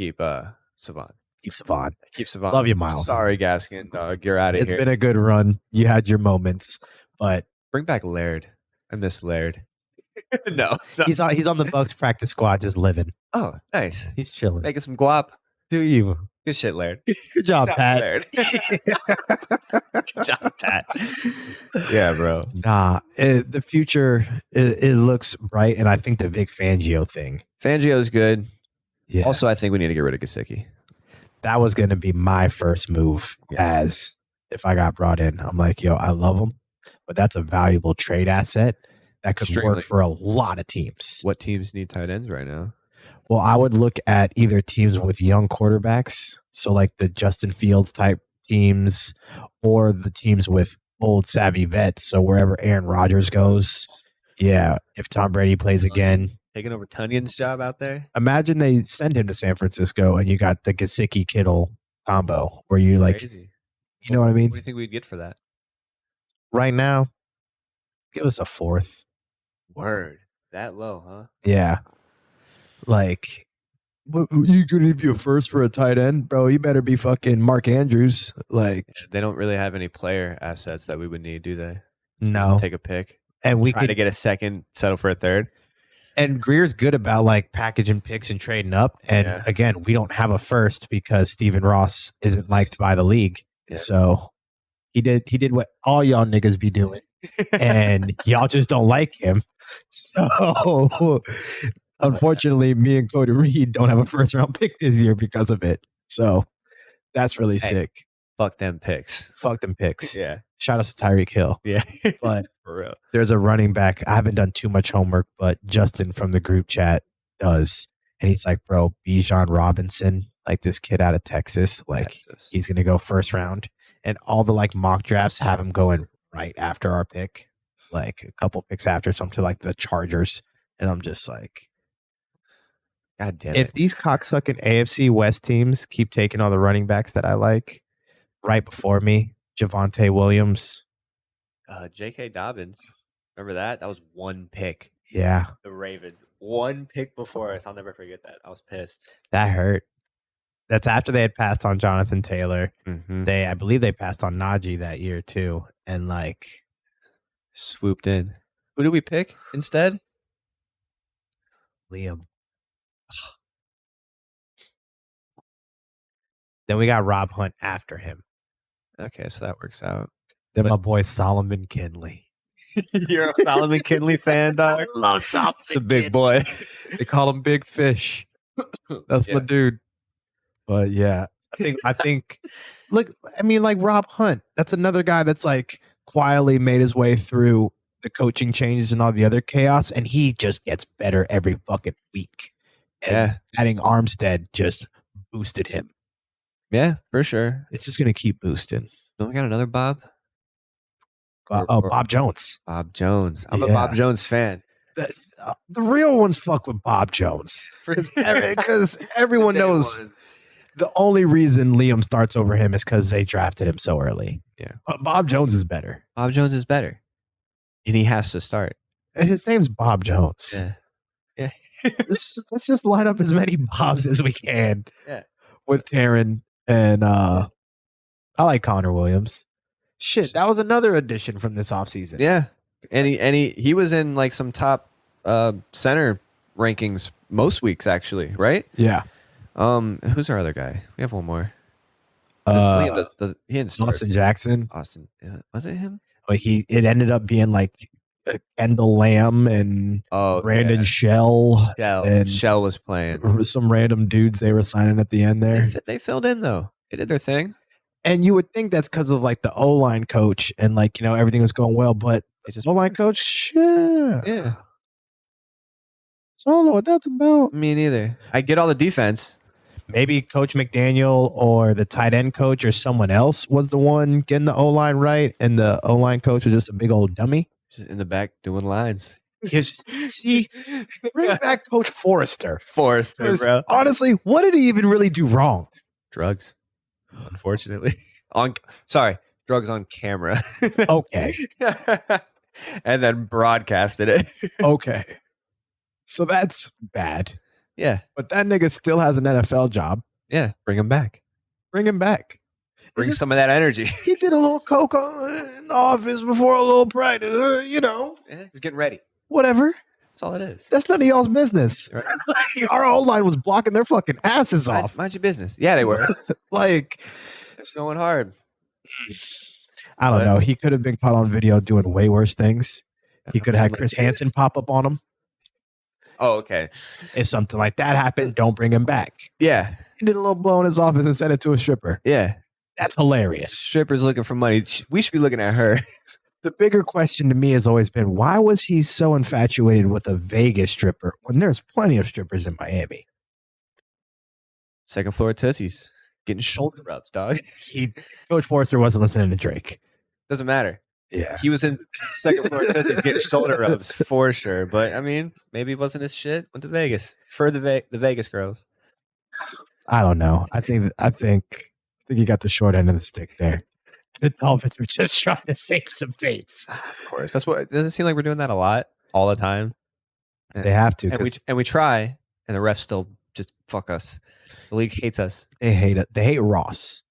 Savant. Keep Savant. Keep Savant. Love you, Miles. Sorry, Gaskin, dog. You're out of here. It's been a good run. You had your moments, but Bring back Laird. I miss Laird. no. he's on the Bucks practice squad, just living. Oh, nice. He's chilling. Making some guap. Do you? Good shit, Laird. Good job, Pat. Laird. Good job, Pat. Yeah, bro. Nah, the future it looks bright, and I think the Vic Fangio thing. Fangio's good. Yeah. Also, I think we need to get rid of Gesicki. That was going to be my first move as if I got brought in. I'm like, yo, I love him, but that's a valuable trade asset that could work for a lot of teams. What teams need tight ends right now? Well, I would look at either teams with young quarterbacks, so like the Justin Fields type teams, or the teams with old savvy vets. So wherever Aaron Rodgers goes, yeah, if Tom Brady plays again. Taking over Tunyon's job out there? Imagine they send him to San Francisco and you got the Gesicki Kittle combo where you like, Crazy. You know what I mean? What do you think we'd get for that? Right now, give us a fourth. Word. That low, huh? Yeah. Like, what, you gonna give you a first for a tight end? Bro, you better be fucking Mark Andrews. Like, they don't really have any player assets that we would need, do they? No. Just take a pick. And we try to get a second, settle for a third. And Greer's good about like packaging picks and trading up. And again, we don't have a first because Stephen Ross isn't liked by the league. Yeah. So he did what all y'all niggas be doing. And y'all just don't like him. So unfortunately, me and Codareid don't have a first round pick this year because of it. So that's really sick. Fuck them picks. Fuck them picks. Yeah. Shout out to Tyreek Hill. Yeah. But for real. There's a running back. I haven't done too much homework, but Justin from the group chat does. And he's like, bro, Bijan Robinson, like this kid out of Texas, like he's going to go first round. And all the like mock drafts have him going right after our pick, like a couple picks after, some to like the Chargers. And I'm just like, God damn if these cocksucking AFC West teams keep taking all the running backs that I like right before me, Javonte Williams, J.K. Dobbins. Remember that? That was one pick. Yeah. The Ravens. One pick before us. I'll never forget that. I was pissed. That hurt. That's after they had passed on Jonathan Taylor. Mm-hmm. I believe they passed on Najee that year too. And like swooped in. Who did we pick instead? Liam. Then we got Rob Hunt after him. Okay, so that works out. Then my boy Solomon Kinley. You're a Solomon Kinley fan, dog? I love Solomon. It's a big boy. They call him Big Fish. That's my dude. But yeah, I think look, I mean, like Rob Hunt, that's another guy that's like quietly made his way through the coaching changes and all the other chaos, and he just gets better every fucking week. And adding Armstead just boosted him. Yeah, for sure. It's just gonna keep boosting. Don't we got another Bob? Bob Jones. Bob Jones. I'm a Bob Jones fan. The real ones fuck with Bob Jones because everyone knows the only reason Liam starts over him is because they drafted him so early. Yeah, but Bob Jones is better. Bob Jones is better, and he has to start. And his name's Bob Jones. Yeah. let's just line up as many Bobs as we can. Yeah, with Taryn and I like Connor Williams. Shit, that was another addition from this offseason. Yeah, and he was in like some top center rankings most weeks actually, right? Yeah. Who's our other guy? We have one more. He didn't start. Austin Jackson. Austin, was it him? But it ended up being like Kendall Lamb and Brandon Shell. Shell was playing. Some random dudes they were signing at the end there. They filled in though. They did their thing. And you would think that's because of like the O-line coach and like, you know, everything was going well, but O-line coach, yeah. So I don't know what that's about. Me neither. I get all the defense. Maybe Coach McDaniel or the tight end coach or someone else was the one getting the O-line right, and the O-line coach was just a big old dummy. Just in the back doing lines. See, bring back Coach Forrester. Forrester, bro. Honestly, what did he even really do wrong? Drugs, unfortunately. Drugs on camera. Okay. And then broadcasted it. Okay. So that's bad. Yeah. But that nigga still has an NFL job. Yeah. Bring him back. Bring him back. Bring some of that energy. He did a little coke in the office before a little practice, Yeah, he's getting ready. whatever. That's all it is. That's none of y'all's business. Right. Our whole line was blocking their fucking asses off. Mind your business. Yeah, they were. Like, It's going hard. I don't know. He could have been caught on video doing way worse things. He could have had Chris Hansen pop up on him. Oh, okay. If something like that happened, don't bring him back. Yeah. He did a little blow in his office and sent it to a stripper. Yeah. That's hilarious. Stripper's looking for money. We should be looking at her. The bigger question to me has always been, why was he so infatuated with a Vegas stripper when there's plenty of strippers in Miami? Second floor Tootsies. Getting shoulder rubs, dog. Coach Forrester wasn't listening to Drake. Doesn't matter. Yeah. He was in second floor Tootsies getting shoulder rubs for sure. But, I mean, maybe it wasn't his shit. Went to Vegas. For the Vegas girls. I don't know. I think you got the short end of the stick there. The Dolphins were just trying to save some face. Of course. That's what does it seem like we're doing that a lot, all the time? They have to. And we try, and the refs still just fuck us. The league hates us. They hate it. They hate Ross.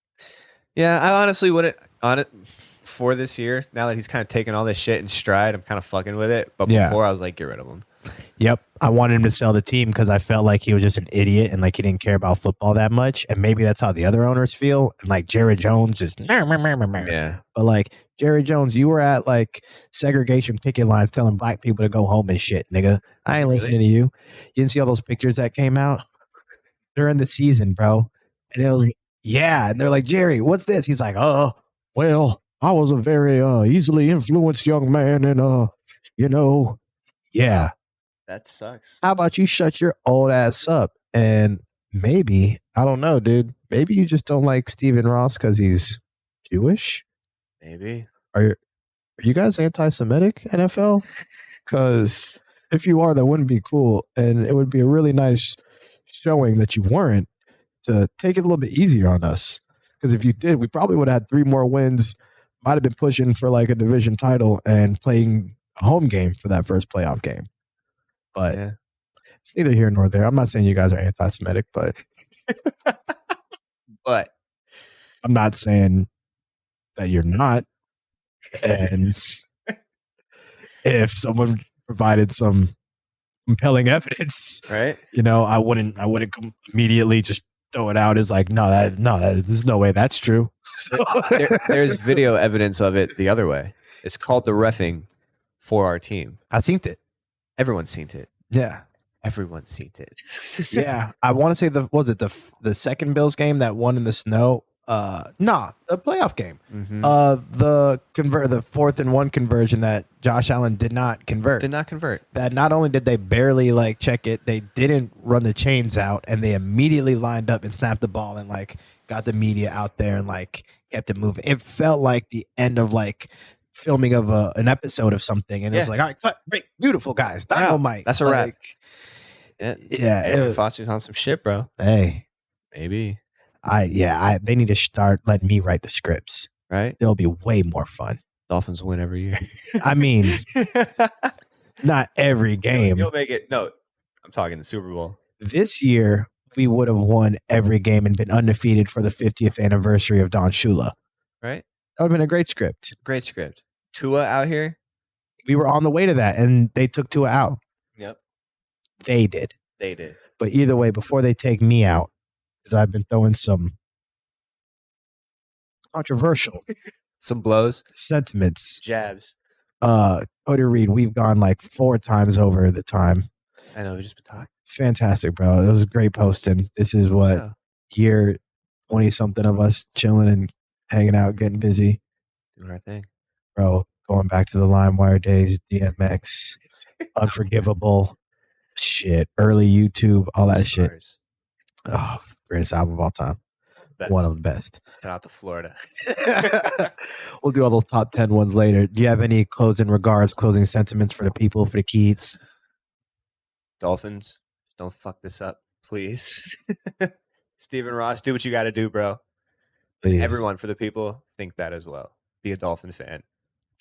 Yeah, I honestly wouldn't on it for this year. Now that he's kind of taken all this shit in stride, I'm kind of fucking with it. But before I was like, get rid of him. Yep. I wanted him to sell the team because I felt like he was just an idiot and like he didn't care about football that much. And maybe that's how the other owners feel. And like Jerry Jones is Yeah. But like Jerry Jones, you were at like segregation picket lines telling black people to go home and shit, nigga. I ain't listening to you. You didn't see all those pictures that came out during the season, bro. And it was and they're like, Jerry, what's this? He's like, well, I was a very easily influenced young man and yeah. That sucks. How about you shut your old ass up? And maybe, I don't know, dude. Maybe you just don't like Stephen Ross because he's Jewish. Maybe. Are you guys anti-Semitic, NFL? Because if you are, that wouldn't be cool. And it would be a really nice showing that you weren't to take it a little bit easier on us. Because if you did, we probably would have had 3 more wins. Might have been pushing for like a division title and playing a home game for that first playoff game. But it's neither here nor there. I'm not saying you guys are anti-Semitic, but I'm not saying that you're not. And if someone provided some compelling evidence, right? I wouldn't immediately just throw it out as like, there's no way that's true. There's video evidence of it the other way. It's called the reffing for our team. I seen it. Everyone's seen it. Yeah. Everyone's seen it. Yeah. I want to say the second Bills game that won in the snow? The playoff game. Mm-hmm. The 4th and 1 conversion that Josh Allen did not convert. That not only did they barely like check it, they didn't run the chains out, and they immediately lined up and snapped the ball and like got the media out there and like kept it moving. It felt like the end of like filming of an episode of something, and it's like, all right, cut, break, beautiful guys, dynamite. That's a wrap. Yeah. Foster's on some shit, bro. Hey, maybe. They need to start letting me write the scripts. Right? It'll be way more fun. Dolphins win every year. I mean, not every game. You'll make it. No, I'm talking the Super Bowl. This year, we would have won every game and been undefeated for the 50th anniversary of Don Shula. Right? That would have been a great script. Great script. Tua out here? We were on the way to that, and they took Tua out. Yep. They did. But either way, before they take me out, because I've been throwing some controversial some blows, sentiments, jabs. Codareid, we've gone like 4 times over the time. I know, we just been talking. Fantastic, bro. It was great posting. This is what year 20 something of us chilling and hanging out, getting busy, doing our thing, bro. Going back to the LimeWire days, DMX, Unforgivable, shit, early YouTube, all that shit. Oh, greatest album of all time. Best. One of the best. Shout out to Florida. We'll do all those top 10 ones later. Do you have any closing sentiments for the people, for the kids? Dolphins, don't fuck this up, please. Stephen Ross, do what you got to do, bro. Please. Everyone, for the people, think that as well. Be a Dolphin fan.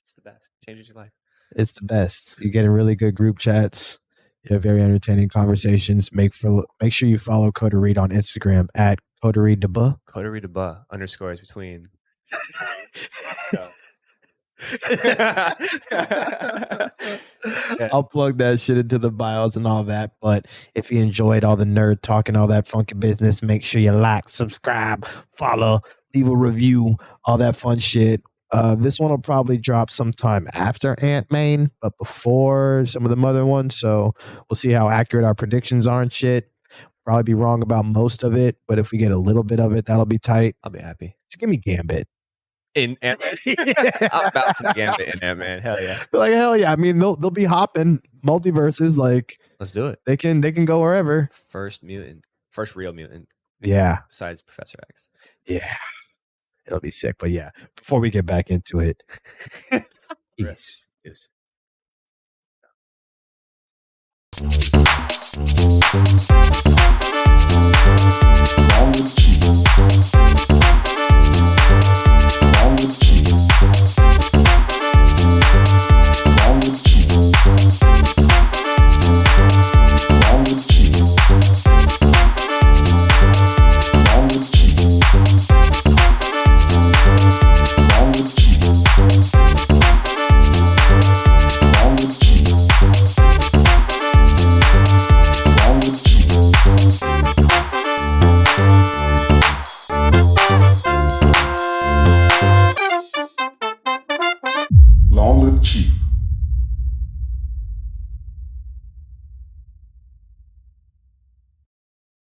It's the best. Changes your life. It's the best. You get in really good group chats. You have very entertaining conversations. Make sure you follow Codareid on Instagram at Codareid Codareid underscores between. I'll plug that shit into the bios and all that. But if you enjoyed all the nerd talk and all that funky business, make sure you like, subscribe, follow, leave a review, all that fun shit. This one will probably drop sometime after Ant-Man, but before some of the other ones. So we'll see how accurate our predictions are and shit. Probably be wrong about most of it, but if we get a little bit of it, that'll be tight. I'll be happy. Just give me Gambit. In Ant-Man. I'll bounce the Gambit in Ant-Man. Hell yeah. But like, hell yeah. I mean, they'll be hopping multiverses. Like, let's do it. They can go wherever. First real mutant. Yeah. Besides Professor X. Yeah. It'll be sick. But yeah, before we get back into it, peace. Yes.